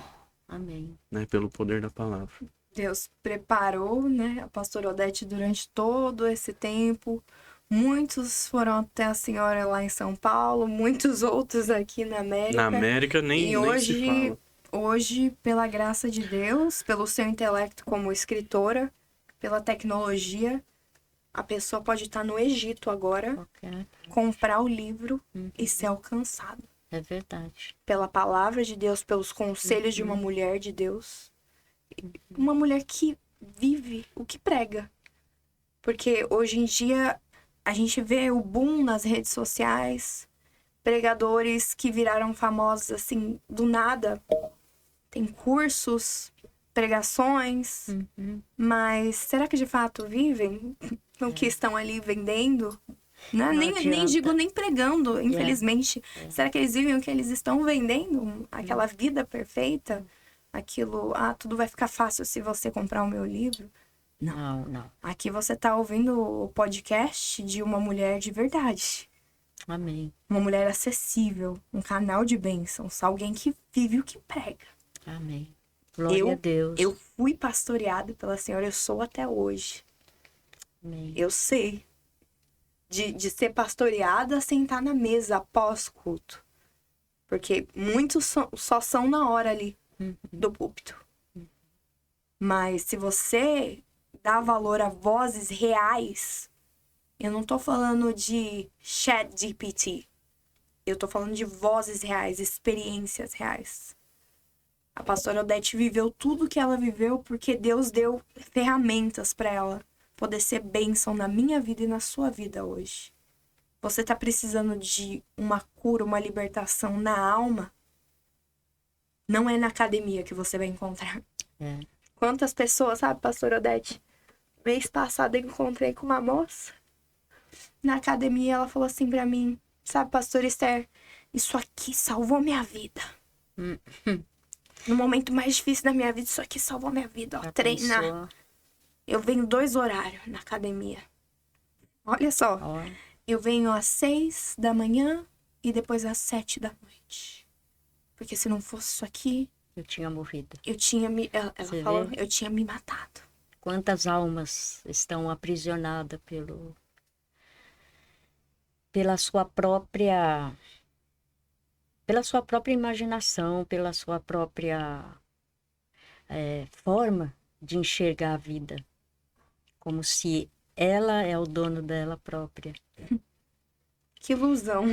Amém. né? Pelo poder da palavra. Deus preparou, né, a pastora Odete durante todo esse tempo. Muitos foram até a senhora lá em São Paulo, muitos outros aqui na América. Na América nem se fala. Hoje, pela graça de Deus, pelo seu intelecto como escritora, pela tecnologia, a pessoa pode estar no Egito agora, Ok. comprar o livro e ser alcançado. É verdade. Pela palavra de Deus, pelos conselhos de uma mulher de Deus. Uma mulher que vive o que prega. Porque hoje em dia a gente vê o boom nas redes sociais, pregadores que viraram famosos assim do nada. Tem cursos, pregações, mas será que de fato vivem o que estão ali vendendo? Né? Não Nem adianta. digo nem pregando, infelizmente. Será que eles vivem o que eles estão vendendo? Aquela vida perfeita? Aquilo, tudo vai ficar fácil se você comprar o meu livro? Não, não. Aqui você tá ouvindo o podcast de uma mulher de verdade. Amém. Uma mulher acessível, um canal de bênçãos, alguém que vive o que prega. Amém. Glória a Deus. Eu fui pastoreada pela Senhora, eu sou até hoje. Amém. Eu sei. De ser pastoreada, sentar na mesa após culto. Porque muitos só são na hora ali do púlpito. Mas se você dá valor a vozes reais, eu não tô falando de chat GPT. Eu tô falando de vozes reais, experiências reais. A pastora Odete viveu tudo que ela viveu porque Deus deu ferramentas para ela poder ser bênção na minha vida e na sua vida hoje. Você tá precisando de uma cura, uma libertação na alma? Não é na academia que você vai encontrar. Quantas pessoas, sabe, pastora Odete? Mês passado eu encontrei com uma moça. Na academia ela falou assim pra mim, sabe, pastora Esther, isso aqui salvou minha vida. No momento mais difícil da minha vida, isso aqui salvou minha vida, ó. Já Treinar. pensou? Eu venho 2 horários na academia. Olha só. Ó, Eu venho às 6 da manhã e depois às 7 da noite. Porque se não fosse isso aqui, eu tinha morrido. eu tinha me... Ela Você falou, vê? eu tinha me matado. Quantas almas estão aprisionadas pela sua própria imaginação, pela sua própria forma de enxergar a vida, como se ela é o dono dela própria. Que ilusão.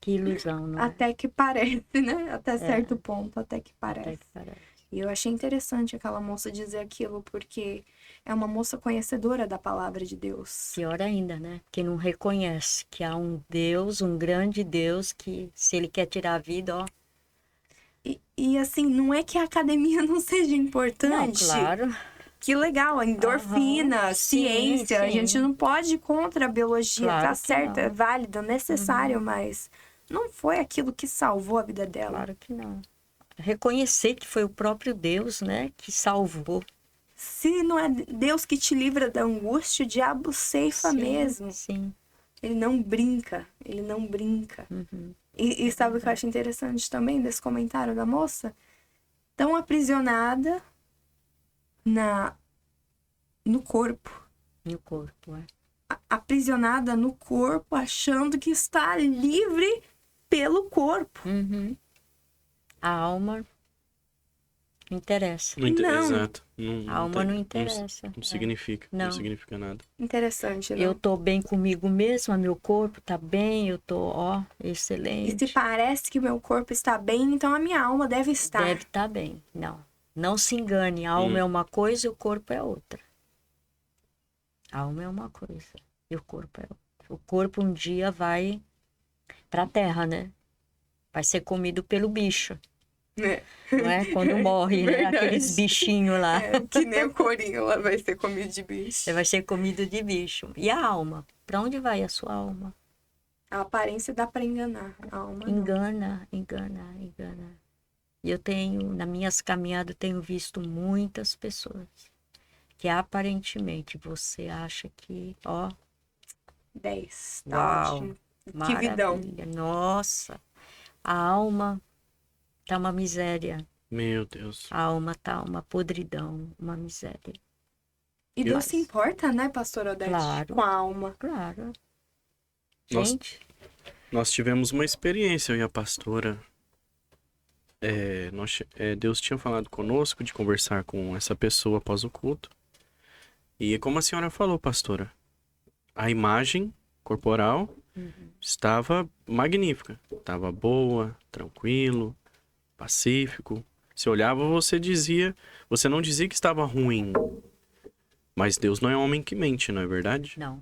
Que ilusão, não é? Até que parece, né? Até certo ponto, até que Até parece. que parece. E eu achei interessante aquela moça dizer aquilo, porque é uma moça conhecedora da palavra de Deus. Pior ainda, né? Que não reconhece que há um Deus, um grande Deus, que se ele quer tirar a vida, ó. E assim, não é que a academia não seja Não, importante. claro. Que legal, a endorfina, Aham, ciência. A sim. gente não pode ir contra a biologia. Claro Tá que certo, não. é válido, necessário, mas não foi aquilo que salvou a vida dela. Claro que não. Reconhecer que foi o próprio Deus, né, que salvou. Se não é Deus que te livra da angústia, o diabo ceifa Sim, mesmo. Sim. Ele não brinca, ele não brinca. Uhum. E sabe o que eu acho interessante também desse comentário da moça? Tão aprisionada no corpo. No corpo, é. Aprisionada no corpo, achando que está livre pelo corpo. Uhum. A alma não interessa. Não Não. Exato. A alma não interessa. Não significa. Não Não. significa nada. Interessante, né? Eu tô bem comigo mesma, meu corpo tá bem, eu tô, ó, E excelente. se parece que o meu corpo está bem, então a minha alma deve estar. Deve estar bem. Não. Não se engane, a alma é uma coisa e o corpo é outra. A alma é uma coisa e o corpo é outra. O corpo um dia vai pra terra, né? Vai ser comido pelo bicho, É. não é? Quando morre, né? Verdade. Aqueles bichinhos lá. É, que nem o corinho lá vai ser comido de bicho. Você vai ser comido de bicho. E a alma? Pra onde vai a sua alma? A aparência dá pra enganar. A alma não. Engana. E eu tenho, nas minhas caminhadas, tenho visto muitas pessoas que aparentemente você acha que, ó, 10. Tá uau, ótimo. Que vidão. maravilha. Nossa, a alma tá uma miséria. Meu Deus. A alma tá uma podridão, uma miséria. E Deus se importa, né, pastor Odete? Claro. Com a alma. Claro. Nós- Gente, Nós tivemos uma experiência, eu e a pastora. Deus tinha falado conosco de conversar com essa pessoa após o culto. E como a senhora falou, pastora, a imagem corporal estava magnífica. Estava boa, tranquilo, pacífico. Você olhava, você não dizia que estava ruim. Mas Deus não é homem que mente, não é verdade? não.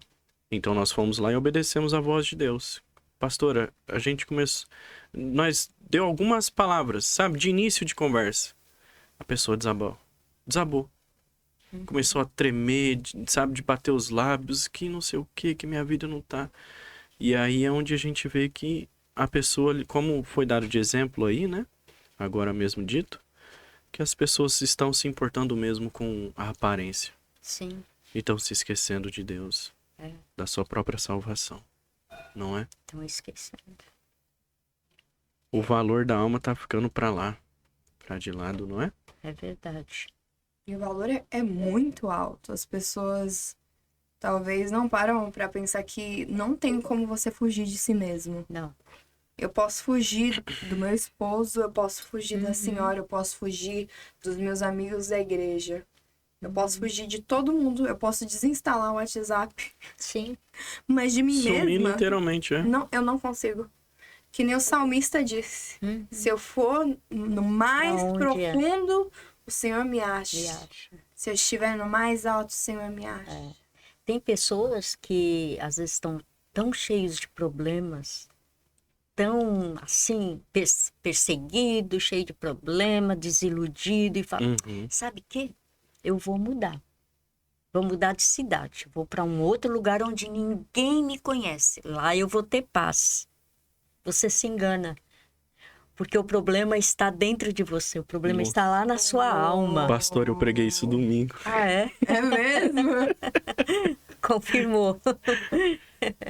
Então nós fomos lá e obedecemos a voz de Deus. Pastora, a gente começou. Nós deu algumas palavras, sabe, de início de conversa. A pessoa desabou. Desabou. Começou a tremer, sabe, de bater os lábios, que não sei o que minha vida não tá. E aí é onde a gente vê que a pessoa, como foi dado de exemplo aí, né? Agora mesmo dito, que as pessoas estão se importando mesmo com a aparência. Sim, E estão se esquecendo de Deus, da sua própria salvação. Não é? estão esquecendo. O valor da alma tá ficando pra lá, pra de lado, não é? É verdade. E o valor é muito alto. As pessoas talvez não param pra pensar que não tem como você fugir de si mesmo. Não. Eu posso fugir do meu esposo, eu posso fugir da senhora, eu posso fugir dos meus amigos da igreja. Eu posso fugir de todo mundo, eu posso desinstalar o WhatsApp. Sim. Mas de mim Sumir mesma, literalmente, é. não, eu não consigo. Que nem o salmista disse. Uhum. Se eu for no mais Aonde profundo, o Senhor me acha. Me acha. Se eu estiver no mais alto, o Senhor me acha. Tem pessoas que às vezes estão tão cheios de problemas, tão assim, perseguido, cheio de problema, desiludido e fala, sabe o quê? Eu vou mudar. Vou mudar de cidade. Vou para um outro lugar onde ninguém me conhece. Lá eu vou ter paz. Você se engana. Porque o problema está dentro de você, o problema Nossa. está lá na sua alma. Pastor, eu preguei isso domingo. Ah, é? É mesmo? Confirmou.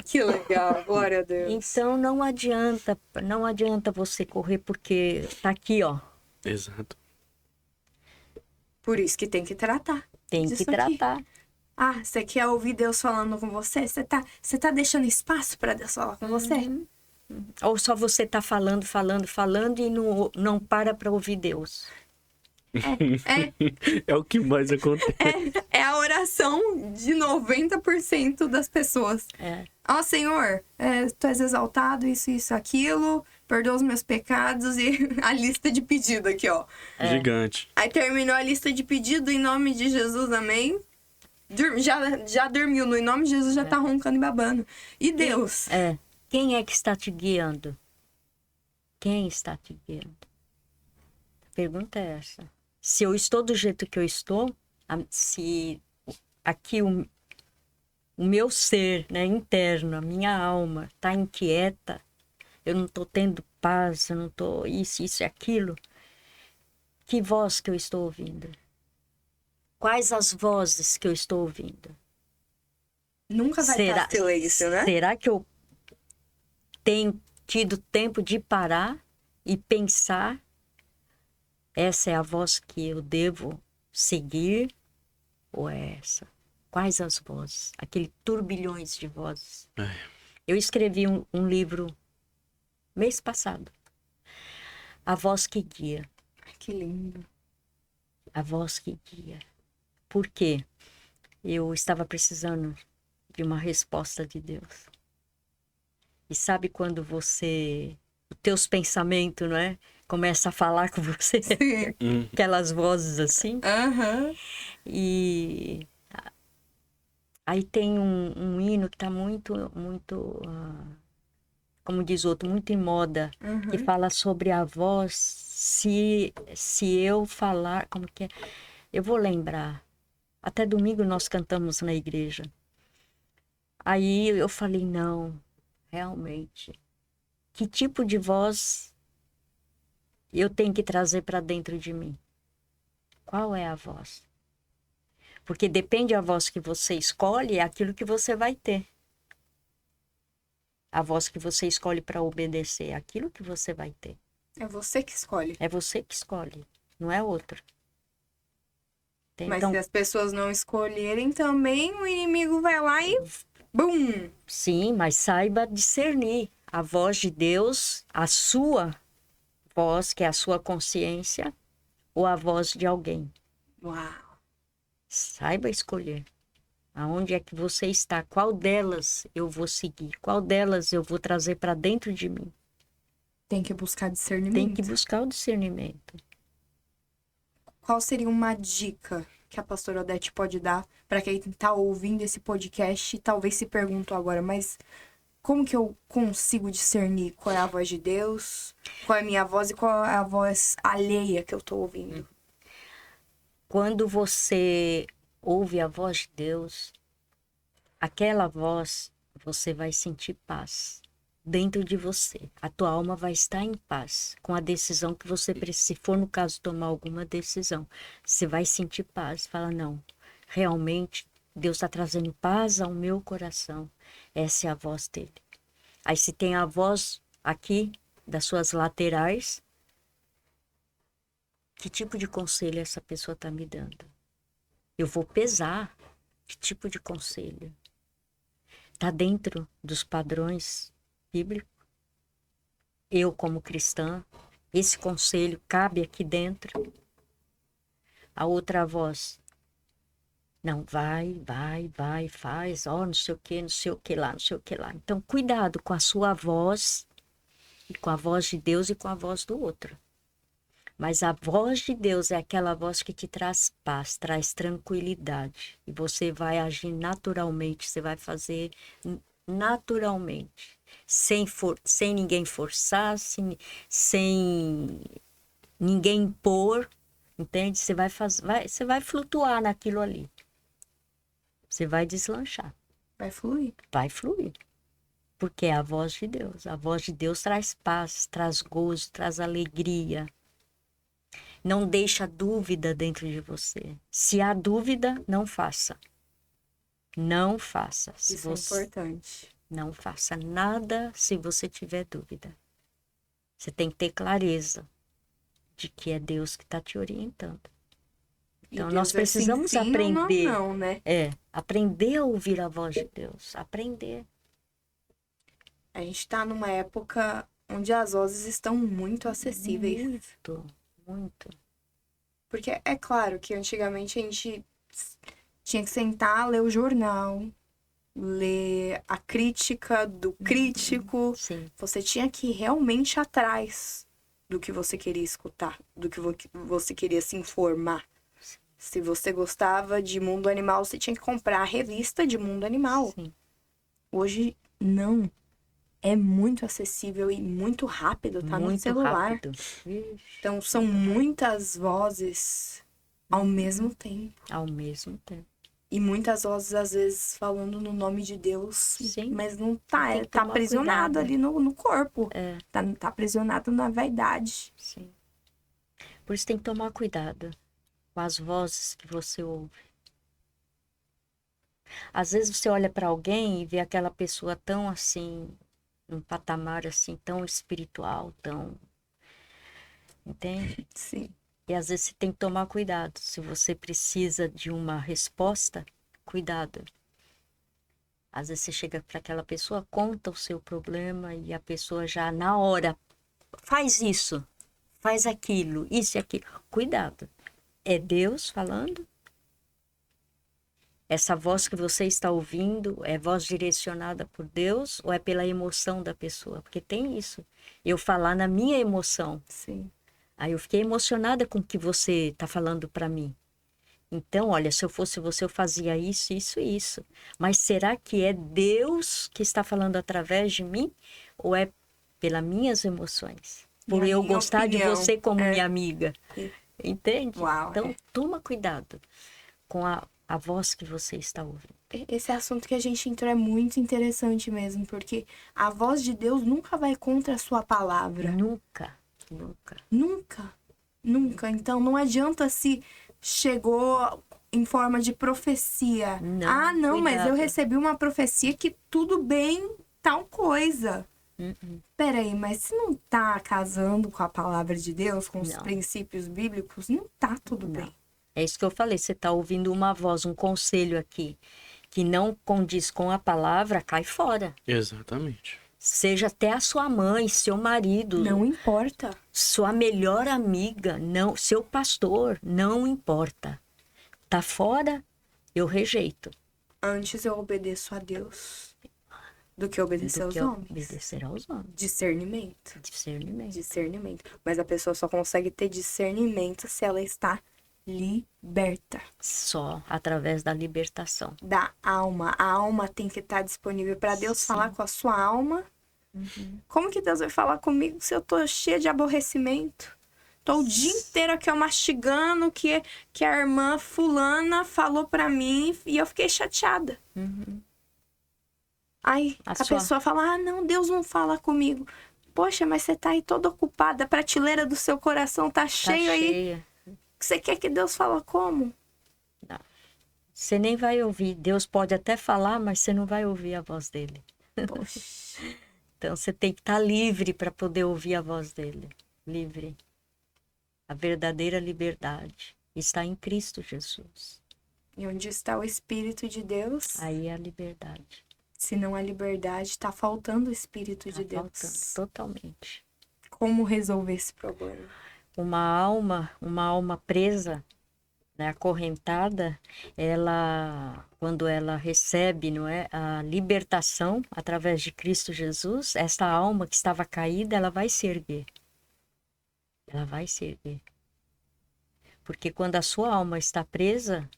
Que legal, glória a Deus. Então não adianta você correr porque tá aqui, ó. Exato. Por isso que tem que tratar. Tem disso que aqui. tratar. Ah, você quer ouvir Deus falando com você? Você tá deixando espaço para Deus falar com você? Ou só você tá falando e não para ouvir Deus. É o que mais acontece. É a oração de 90% das pessoas. É. Ó, Senhor, tu és exaltado, isso, aquilo, perdoa os meus pecados e a lista de pedido aqui, ó. Gigante. Aí terminou a lista de pedido em nome de Jesus, amém? Já dormiu, no em nome de Jesus já tá roncando e babando. E Deus? Quem é que está te guiando? Quem está te guiando? A pergunta é essa. Se eu estou do jeito que eu estou, se aqui o meu ser, né, interno, a minha alma está inquieta, eu não estou tendo paz, eu não estou isso e aquilo, que voz que eu estou ouvindo? Quais as vozes que eu estou ouvindo? Nunca vai estar silêncio, né? Será que eu tenho tido tempo de parar e pensar? Essa é a voz que eu devo seguir? Ou é essa? Quais as vozes? Aquele turbilhões de vozes. Eu escrevi um livro mês passado. A voz que guia. Que lindo. A voz que guia. Por quê? Eu estava precisando de uma resposta de Deus. E sabe quando os teus pensamentos, não é? Começa a falar com você? Aquelas vozes assim. Aham. E aí tem um hino que está muito, como diz outro, muito em moda, que fala sobre a voz. Se eu falar, como que é? Eu vou lembrar. Até domingo nós cantamos na igreja. Aí eu falei, não, realmente, que tipo de voz eu tenho que trazer para dentro de mim? Qual é a voz? Porque depende da voz que você escolhe, é aquilo que você vai ter. A voz que você escolhe para obedecer, é aquilo que você vai ter. É você que escolhe. É você que escolhe, não é outro. Mas Então, se as pessoas não escolherem também, o inimigo vai lá e... Bum! sim, mas saiba discernir a voz de Deus, a sua voz, que é a sua consciência, ou a voz de alguém. Uau! Saiba escolher. Aonde é que você está? Qual delas eu vou seguir? Qual delas eu vou trazer para dentro de mim? Tem que buscar discernimento. Tem que buscar o discernimento. Qual seria uma dica que a pastora Odete pode dar para quem está ouvindo esse podcast e talvez se perguntou agora, mas como que eu consigo discernir qual é a voz de Deus, qual é a minha voz e qual é a voz alheia que eu estou ouvindo? Quando você ouve a voz de Deus, aquela voz, você vai sentir paz dentro de você. A tua alma vai estar em paz com a decisão que você precisa. Se for no caso tomar alguma decisão, você vai sentir paz. Fala, não, realmente Deus está trazendo paz ao meu coração. Essa é a voz dele. Aí se tem a voz aqui das suas laterais, que tipo de conselho essa pessoa está me dando? Eu vou pesar que tipo de conselho. Está dentro dos padrões bíblicos? Eu, como cristã, esse conselho cabe aqui dentro? A outra voz, não, vai, faz, ó, não sei o que lá, não sei o que lá. Então, cuidado com a sua voz, e com a voz de Deus e com a voz do outro. Mas a voz de Deus é aquela voz que te traz paz, traz tranquilidade. E você vai agir naturalmente, você vai fazer naturalmente. Sem ninguém forçar, sem ninguém impor, entende? Você vai flutuar naquilo ali. Você vai deslanchar. Vai fluir. Vai fluir. Porque é a voz de Deus. A voz de Deus traz paz, traz gozo, traz alegria. Não deixa dúvida dentro de você. Se há dúvida, não faça. Não faça. Se Isso é você... importante. Não faça nada se você tiver dúvida. Você tem que ter clareza de que é Deus que está te orientando. Então, E nós Deus é sim, precisamos sim ou aprender. não, né? Aprender a ouvir a voz de Deus. Aprender. A gente tá numa época onde as vozes estão muito acessíveis. Muito, muito. Porque é claro que antigamente a gente tinha que sentar, ler o jornal, ler a crítica do crítico. Sim. Você tinha que ir realmente atrás do que você queria escutar, do que você queria se informar. Se você gostava de mundo animal, você tinha que comprar a revista de mundo animal. Sim. Hoje, não. É muito acessível e muito rápido, tá no Muito celular. rápido. Ixi, Então, são muitas vozes ao mesmo tempo. ao mesmo tempo. E muitas vozes, às vezes, falando no nome de Deus. Sim. Mas não tá. Tem que Tá tomar aprisionado cuidado. ali no corpo. É, Tá aprisionado na vaidade. sim. Por isso tem que tomar cuidado com as vozes que você ouve. Às vezes você olha para alguém e vê aquela pessoa tão assim, num patamar assim, tão espiritual, tão... Entende? Sim. E às vezes você tem que tomar cuidado. Se você precisa de uma resposta, cuidado. Às vezes você chega para aquela pessoa, conta o seu problema e a pessoa já na hora faz isso, faz aquilo, isso e aquilo. Cuidado. É Deus falando? Essa voz que você está ouvindo é voz direcionada por Deus ou é pela emoção da pessoa? Porque tem isso. Eu falar na minha emoção. Sim. Aí eu fiquei emocionada com o que você está falando para mim. Então, olha, se eu fosse você, eu fazia isso, isso e isso. Mas será que é Deus que está falando através de mim? Ou é pelas minhas emoções? Por E a eu minha gostar de opinião você como é- minha amiga. Entende? Uau, Então, é. toma cuidado com a voz que você está ouvindo. Esse assunto que a gente entrou é muito interessante mesmo, porque a voz de Deus nunca vai contra a sua palavra. Nunca, nunca. Nunca. Nunca. Então não adianta se chegou em forma de profecia. Não, Ah, não, mas eu cuidado. recebi uma profecia que tudo bem, tal coisa. Peraí, mas se não tá casando com a palavra de Deus, com os Não. princípios bíblicos, não tá tudo Não. bem. É isso que eu falei, você está ouvindo uma voz, um conselho aqui, que não condiz com a palavra, cai fora. Exatamente. Seja até a sua mãe, seu marido, Não importa. sua melhor amiga, não, seu pastor, não importa. Tá fora, eu rejeito. Antes eu obedeço a Deus do que obedecer Do aos que homens. obedecer aos homens. Discernimento. Discernimento. Discernimento. Mas a pessoa só consegue ter discernimento se ela está liberta Só através da libertação. da alma. A alma tem que estar disponível para Deus Sim. falar com a sua alma. Como que Deus vai falar comigo se eu tô cheia de aborrecimento? Tô o dia inteiro aqui, ó, mastigando que a irmã fulana falou pra mim e eu fiquei chateada. Aí A a sua- pessoa fala, ah, não, Deus não fala comigo. Poxa, mas você tá aí toda ocupada, a prateleira do seu coração tá Tá cheio aí. cheia. Você quer que Deus fala como? Você nem vai ouvir. Deus pode até falar, mas você não vai ouvir a voz dele. Poxa. Então você tem que estar livre para poder ouvir a voz dele. Livre. A verdadeira liberdade está em Cristo Jesus. E onde está o Espírito de Deus? Aí é a liberdade. Se não há liberdade, tá faltando o Espírito Tá de Deus. faltando totalmente. Como resolver esse problema? Uma alma presa, né, acorrentada, ela, quando ela recebe, não é, a libertação através de Cristo Jesus, essa alma que estava caída, ela vai se erguer. Ela vai se erguer. Porque quando a sua alma está presa,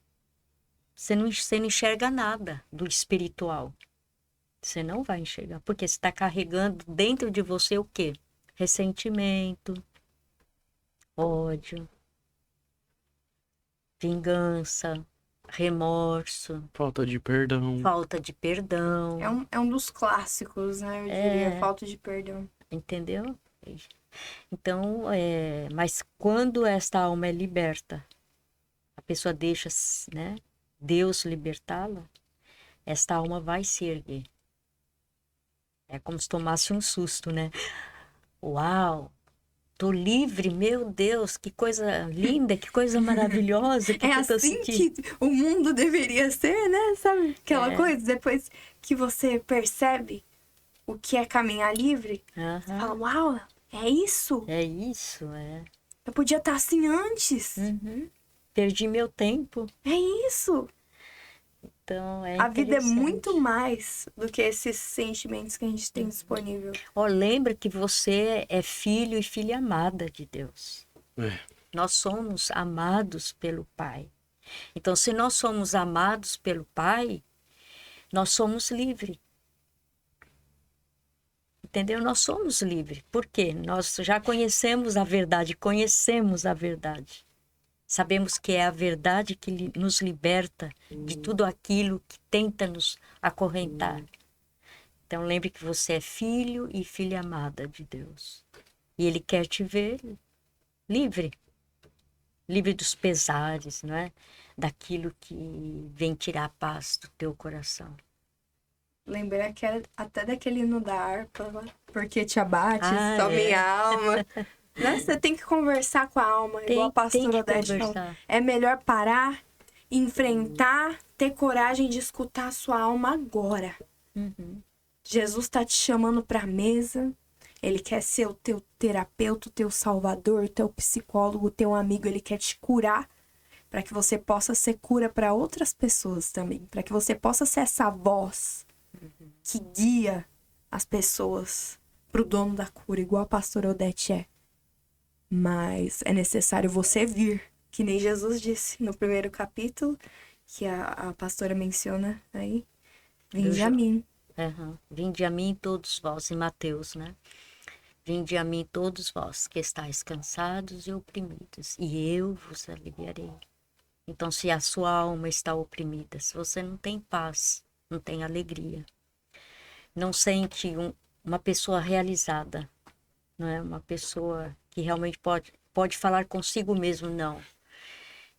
você não enxerga nada do espiritual. Você não vai enxergar, porque você está carregando dentro de você o quê? Ressentimento, ódio, vingança, remorso, Falta de perdão. falta de perdão, É um dos clássicos, né? Eu diria, falta de perdão. entendeu? Então, mas quando esta alma é liberta, a pessoa deixa, né, Deus libertá-la, esta alma vai se erguer. É como se tomasse um susto, né? Uau! Tô livre, meu Deus, que coisa linda, que coisa maravilhosa. Que É eu tô assim sentindo. que o mundo deveria ser, né? Sabe? Aquela coisa, depois que você percebe o que é caminhar livre, você Aham. fala, uau, é isso? É isso, é. Eu podia estar assim antes. Uhum. Perdi meu tempo. É isso. Então, é A vida é interessante. muito mais do que esses sentimentos que a gente tem disponível. Ó, lembra que você é filho e filha amada de Deus. É. Nós somos amados pelo Pai. Então, se nós somos amados pelo Pai, nós somos livres. Entendeu? Nós somos livres. Por quê? Nós já conhecemos a verdade, conhecemos a verdade. Sabemos que é a verdade que nos liberta de tudo aquilo que tenta nos acorrentar. Então, lembre que você é filho e filha amada de Deus. E Ele quer te ver livre. Livre dos pesares, não é? Daquilo que vem tirar a paz do teu coração. Lembrei até daquele hino da harpa, porque te abate, Ah, só é. minha alma. Né? Você tem que conversar com a alma, igual a pastora que Odete falou. conversar. É melhor parar, enfrentar, ter coragem de escutar a sua alma agora. Uhum. Jesus está te chamando para a mesa. Ele quer ser o teu terapeuta, o teu salvador, o teu psicólogo, o teu amigo. Ele quer te curar para que você possa ser cura para outras pessoas também. Para que você possa ser essa voz que guia as pessoas para o dono da cura, igual a pastora Odete é. Mas é necessário você vir, que nem Jesus disse no primeiro capítulo, que a pastora menciona aí. Vinde a mim. Uhum. Vinde a mim todos vós, em Mateus, né? Vinde a mim todos vós, que estáis cansados e oprimidos, e eu vos aliviarei. Então, se a sua alma está oprimida, se você não tem paz, não tem alegria, não sente uma pessoa realizada, não é? Uma pessoa que realmente pode falar consigo mesmo, não.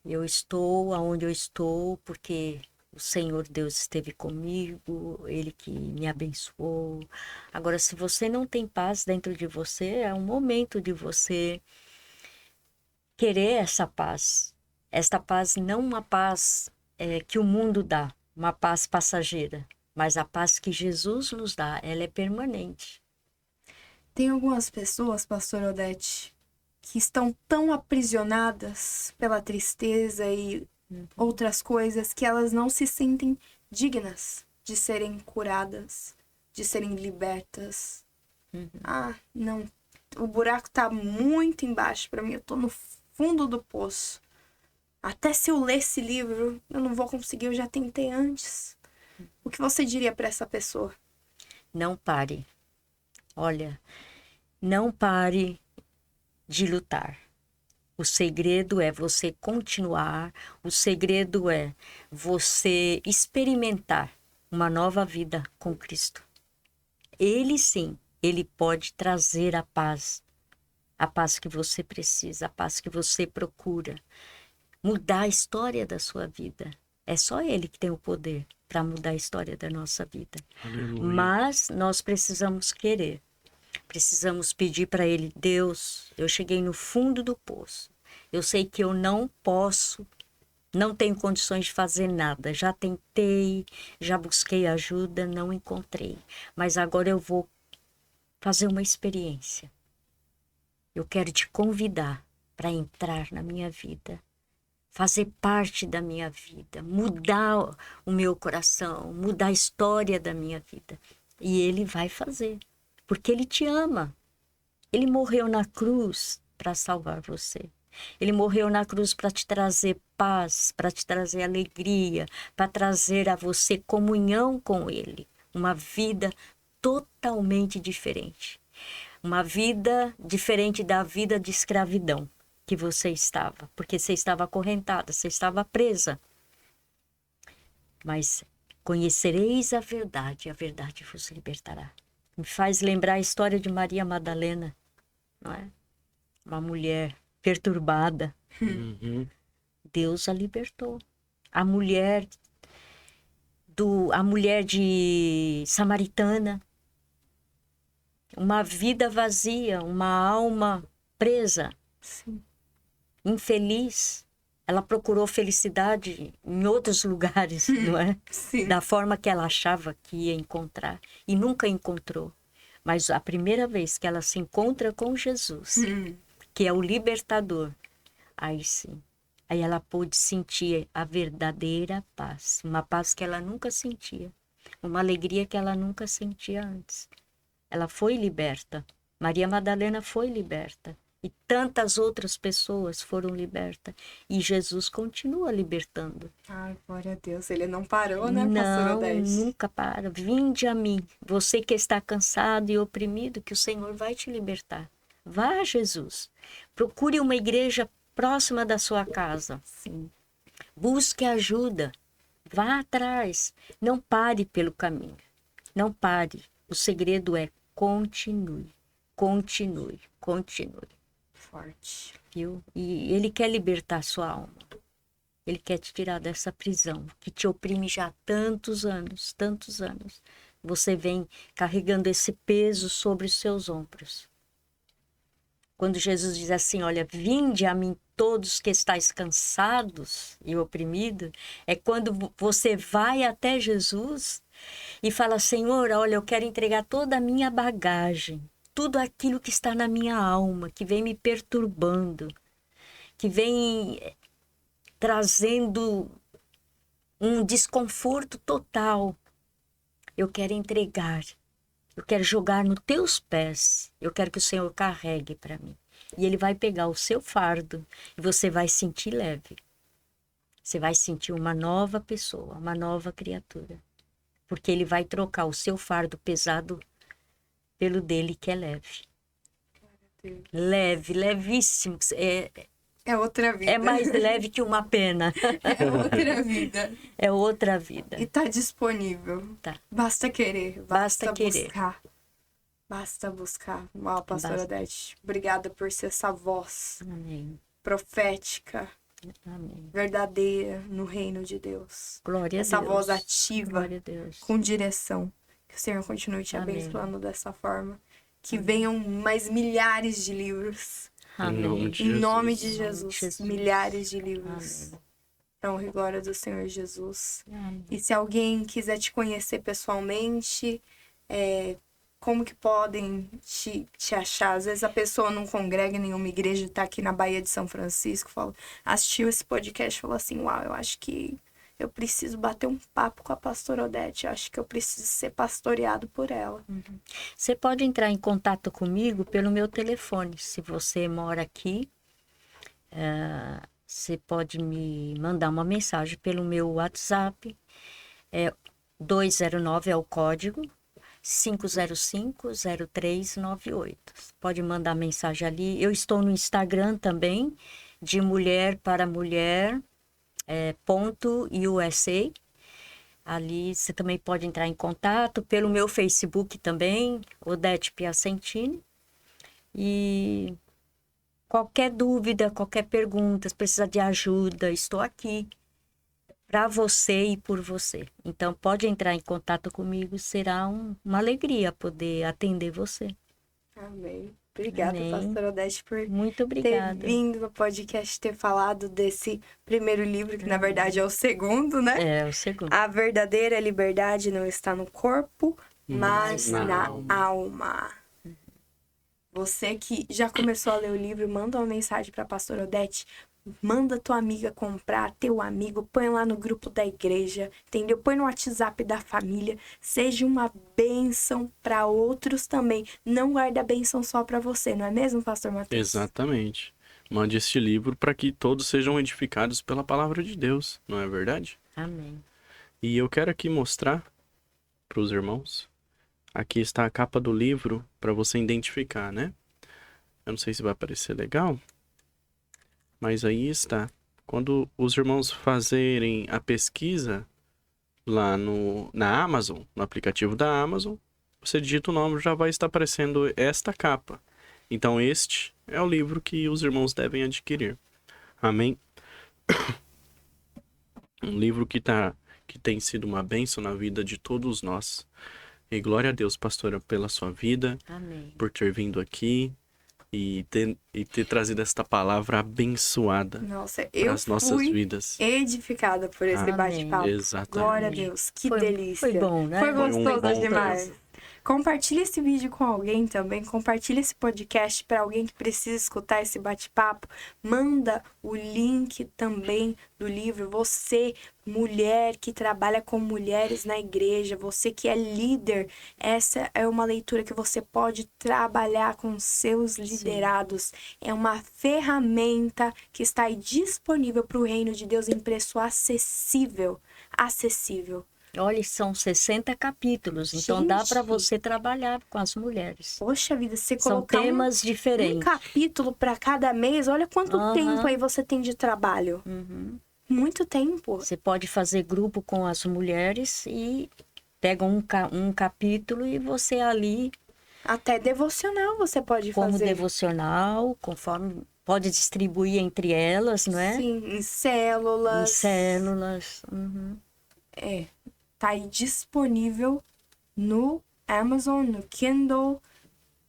Eu estou onde eu estou porque o Senhor Deus esteve comigo, Ele que me abençoou. Agora, se você não tem paz dentro de você, é um momento de você querer essa paz. Esta paz não uma paz que o mundo dá, uma paz passageira, mas a paz que Jesus nos dá, ela é permanente. Tem algumas pessoas, pastora Odete, que estão tão aprisionadas pela tristeza e outras coisas que elas não se sentem dignas de serem curadas, de serem libertas. Ah, não. O buraco tá muito embaixo para mim. Eu tô no fundo do poço. Até se eu ler esse livro, eu não vou conseguir. Eu já tentei antes. O que você diria para essa pessoa? Não pare. Olha, não pare de lutar. O segredo é você continuar, o segredo é você experimentar uma nova vida com Cristo. Ele sim, ele pode trazer a paz que você precisa, a paz que você procura, mudar a história da sua vida. É só ele que tem o poder para mudar a história da nossa vida. Aleluia. Mas nós precisamos querer. Precisamos pedir para ele, Deus, eu cheguei no fundo do poço. Eu sei que eu não posso, não tenho condições de fazer nada. Já tentei, já busquei ajuda, não encontrei. Mas agora eu vou fazer uma experiência. Eu quero te convidar para entrar na minha vida, fazer parte da minha vida, mudar o meu coração, mudar a história da minha vida. E ele vai fazer. Porque ele te ama. Ele morreu na cruz para salvar você. Ele morreu na cruz para te trazer paz, para te trazer alegria, para trazer a você comunhão com ele. Uma vida totalmente diferente. Uma vida diferente da vida de escravidão que você estava. Porque você estava acorrentada, você estava presa. Mas conhecereis a verdade vos libertará. Me faz lembrar a história de Maria Madalena, não é? Uma mulher perturbada. Uhum. Deus a libertou. A mulher de Samaritana, uma vida vazia, uma alma presa, Sim. infeliz. Ela procurou felicidade em outros lugares, não é? Sim. Da forma que ela achava que ia encontrar e nunca encontrou. Mas a primeira vez que ela se encontra com Jesus, que é o libertador, aí sim. Aí ela pôde sentir a verdadeira paz, uma paz que ela nunca sentia, uma alegria que ela nunca sentia antes. Ela foi liberta. Maria Madalena foi liberta. E tantas outras pessoas foram libertas. E Jesus continua libertando. Ai, glória a Deus. Ele não parou, né, pastor Não, Odete? nunca para. Vinde a mim, você que está cansado e oprimido, que o Senhor vai te libertar. Vá a Jesus. Procure uma igreja próxima da sua casa. Sim. Busque ajuda. Vá atrás. Não pare pelo caminho. Não pare. O segredo é continue. Continue. Continue. Forte. Viu? E Ele quer libertar sua alma. Ele quer te tirar dessa prisão que te oprime já há tantos anos, tantos anos. Você vem carregando esse peso sobre os seus ombros. Quando Jesus diz assim, olha, vinde a mim todos que estáis cansados e oprimidos, é quando você vai até Jesus e fala, Senhor, olha, eu quero entregar toda a minha bagagem, tudo aquilo que está na minha alma, que vem me perturbando, que vem trazendo um desconforto total. Eu quero entregar, eu quero jogar nos teus pés, eu quero que o Senhor carregue para mim. E Ele vai pegar o seu fardo e você vai sentir leve. Você vai sentir uma nova pessoa, uma nova criatura. Porque Ele vai trocar o seu fardo pesado pelo dele que é leve. Leve, levíssimo. É outra vida. É mais leve que uma pena. É outra vida. É outra vida. E tá disponível. Tá. Basta querer. Basta querer. Buscar. Basta buscar. Uau, pastora Basta. Odete. Obrigada por ser essa voz Amém. profética, Amém. verdadeira no reino de Deus. Glória a Deus. Essa voz ativa, Glória a Deus. com direção. Que o Senhor continue te Amém. abençoando dessa forma. Que venham mais milhares de livros. Em nome Amém. de Em Jesus. nome de Em nome de Jesus. Jesus. Milhares de livros. Amém. Pra honra e glória do Senhor Jesus. Amém. E se alguém quiser te conhecer pessoalmente, como que podem te achar? Às vezes a pessoa não congrega em nenhuma igreja, tá aqui na Baía de São Francisco, assistiu esse podcast e falou assim, uau, eu acho que eu preciso bater um papo com a pastora Odete, eu acho que eu preciso ser pastoreado por ela. Você pode entrar em contato comigo pelo meu telefone. Se você mora aqui, você pode me mandar uma mensagem pelo meu WhatsApp. 209 é o código, 505-0398. Pode mandar mensagem ali. Eu estou no Instagram também, de mulher para mulher, .usa. Ali você também pode entrar em contato pelo meu Facebook também, Odete Piacentini. E qualquer dúvida, qualquer pergunta, se precisa de ajuda, estou aqui para você e por você. Então pode entrar em contato comigo, será uma alegria poder atender você. Amém. Obrigada, Amém. pastora Odete, por Muito ter obrigada. vindo no podcast, ter falado desse primeiro livro, que na verdade é o segundo, né? É o segundo. A verdadeira liberdade não está no corpo, mas na na alma. alma. Você que já começou a ler o livro, manda uma mensagem para a pastora Odete. Manda tua amiga comprar, teu amigo, põe lá no grupo da igreja, entendeu? Põe no WhatsApp da família. Seja uma bênção para outros também. Não guarda a bênção só para você, não é mesmo, pastor Matheus? Exatamente. Mande este livro para que todos sejam edificados pela palavra de Deus, não é verdade? Amém. E eu quero aqui mostrar para os irmãos. Aqui está a capa do livro para você identificar, né? Eu não sei se vai aparecer legal, mas aí está. Quando os irmãos fazerem a pesquisa lá na Amazon, no aplicativo da Amazon, você digita o nome, já vai estar aparecendo esta capa. Então este é o livro que os irmãos devem adquirir. Amém? Um livro que tem sido uma bênção na vida de todos nós. E glória a Deus, pastora, pela sua vida, Amém. por ter vindo aqui e ter trazido esta palavra abençoada Nossa, para eu as nossas fui vidas. edificada por esse Amém. bate-papo. Exatamente. Glória a Deus, que Foi- delícia. foi bom, né? Foi Foi um gostoso bom demais. tempo. Compartilhe esse vídeo com alguém também. Compartilhe esse podcast para alguém que precisa escutar esse bate-papo. Manda o link também do livro. Você, mulher que trabalha com mulheres na igreja, você que é líder, essa é uma leitura que você pode trabalhar com seus liderados. É uma ferramenta que está aí disponível para o reino de Deus em preço acessível. Acessível. Olha, são 60 capítulos, então dá Gente. para você trabalhar com as mulheres. Poxa vida, você São colocar temas um diferentes. capítulo para cada mês, olha quanto Aham. tempo aí você tem de trabalho. Uhum. Muito tempo. Você pode fazer grupo com as mulheres e pega um capítulo e você ali, Até devocional você pode como fazer. devocional, conforme pode distribuir entre elas, não é? Sim, em células. Em células. Uhum. É, tá aí disponível no Amazon, no Kindle.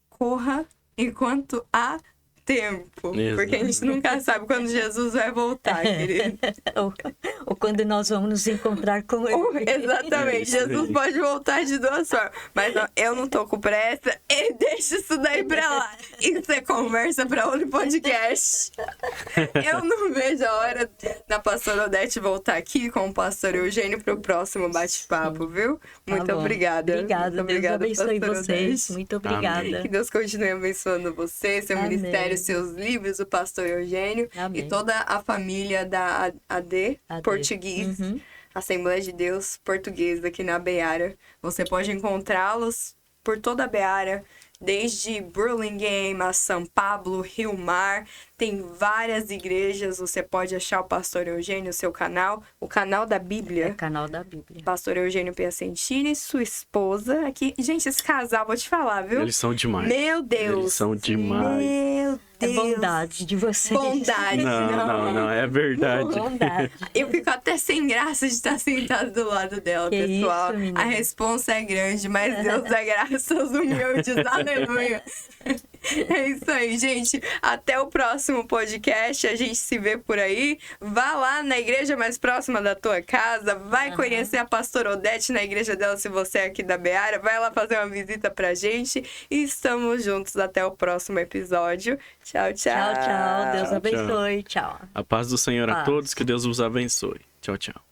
Corra enquanto há tempo. Exato. Porque a gente nunca sabe quando Jesus vai voltar, querido. ou quando nós vamos nos encontrar com ele. Exatamente, Isso aí. Jesus pode voltar de duas formas. Mas não, eu não tô com pressa, e deixa isso daí pra lá. Isso é conversa pra outro podcast. Eu não vejo a hora da pastora Odete voltar aqui com o pastor Eugênio pro próximo bate-papo, viu? Muito Tá bom. obrigada. Obrigada, Muito Deus obrigada, abençoe pastora vocês. Odete. Muito obrigada. Que Deus continue abençoando você, seu Amém. ministério, seus livros, o pastor Eugênio Amém. e toda a família da AD, AD. Português. Uhum. Assembleia de Deus Portuguesa aqui na Beara. Você pode encontrá-los por toda a Beara, desde Burlingame a São Pablo, Rio Mar. Tem várias igrejas. Você pode achar o pastor Eugênio, seu canal, o canal da É Bíblia. canal da Bíblia. Pastor Eugênio Piacentini, sua esposa aqui. Gente, esse casal, vou te falar, viu? Eles são demais. Meu Deus. Eles são demais. Meu É Deus. bondade de vocês. Bondade. Não, é verdade. Bondade. Eu fico até sem graça de estar sentado do lado dela, Que pessoal. isso, menina. A responsa é grande, mas Deus dá graça aos humildes. Aleluia. É isso aí, gente. Até o próximo podcast. A gente se vê por aí. Vá lá na igreja mais próxima da tua casa. Vai conhecer a pastora Odete na igreja dela, se você é aqui da Beara. Vai lá fazer uma visita pra gente. E estamos juntos até o próximo episódio. Tchau, tchau. Tchau, tchau. Deus Tchau. abençoe. Tchau. A paz do Senhor a Paz. todos, que Deus os abençoe. Tchau, tchau.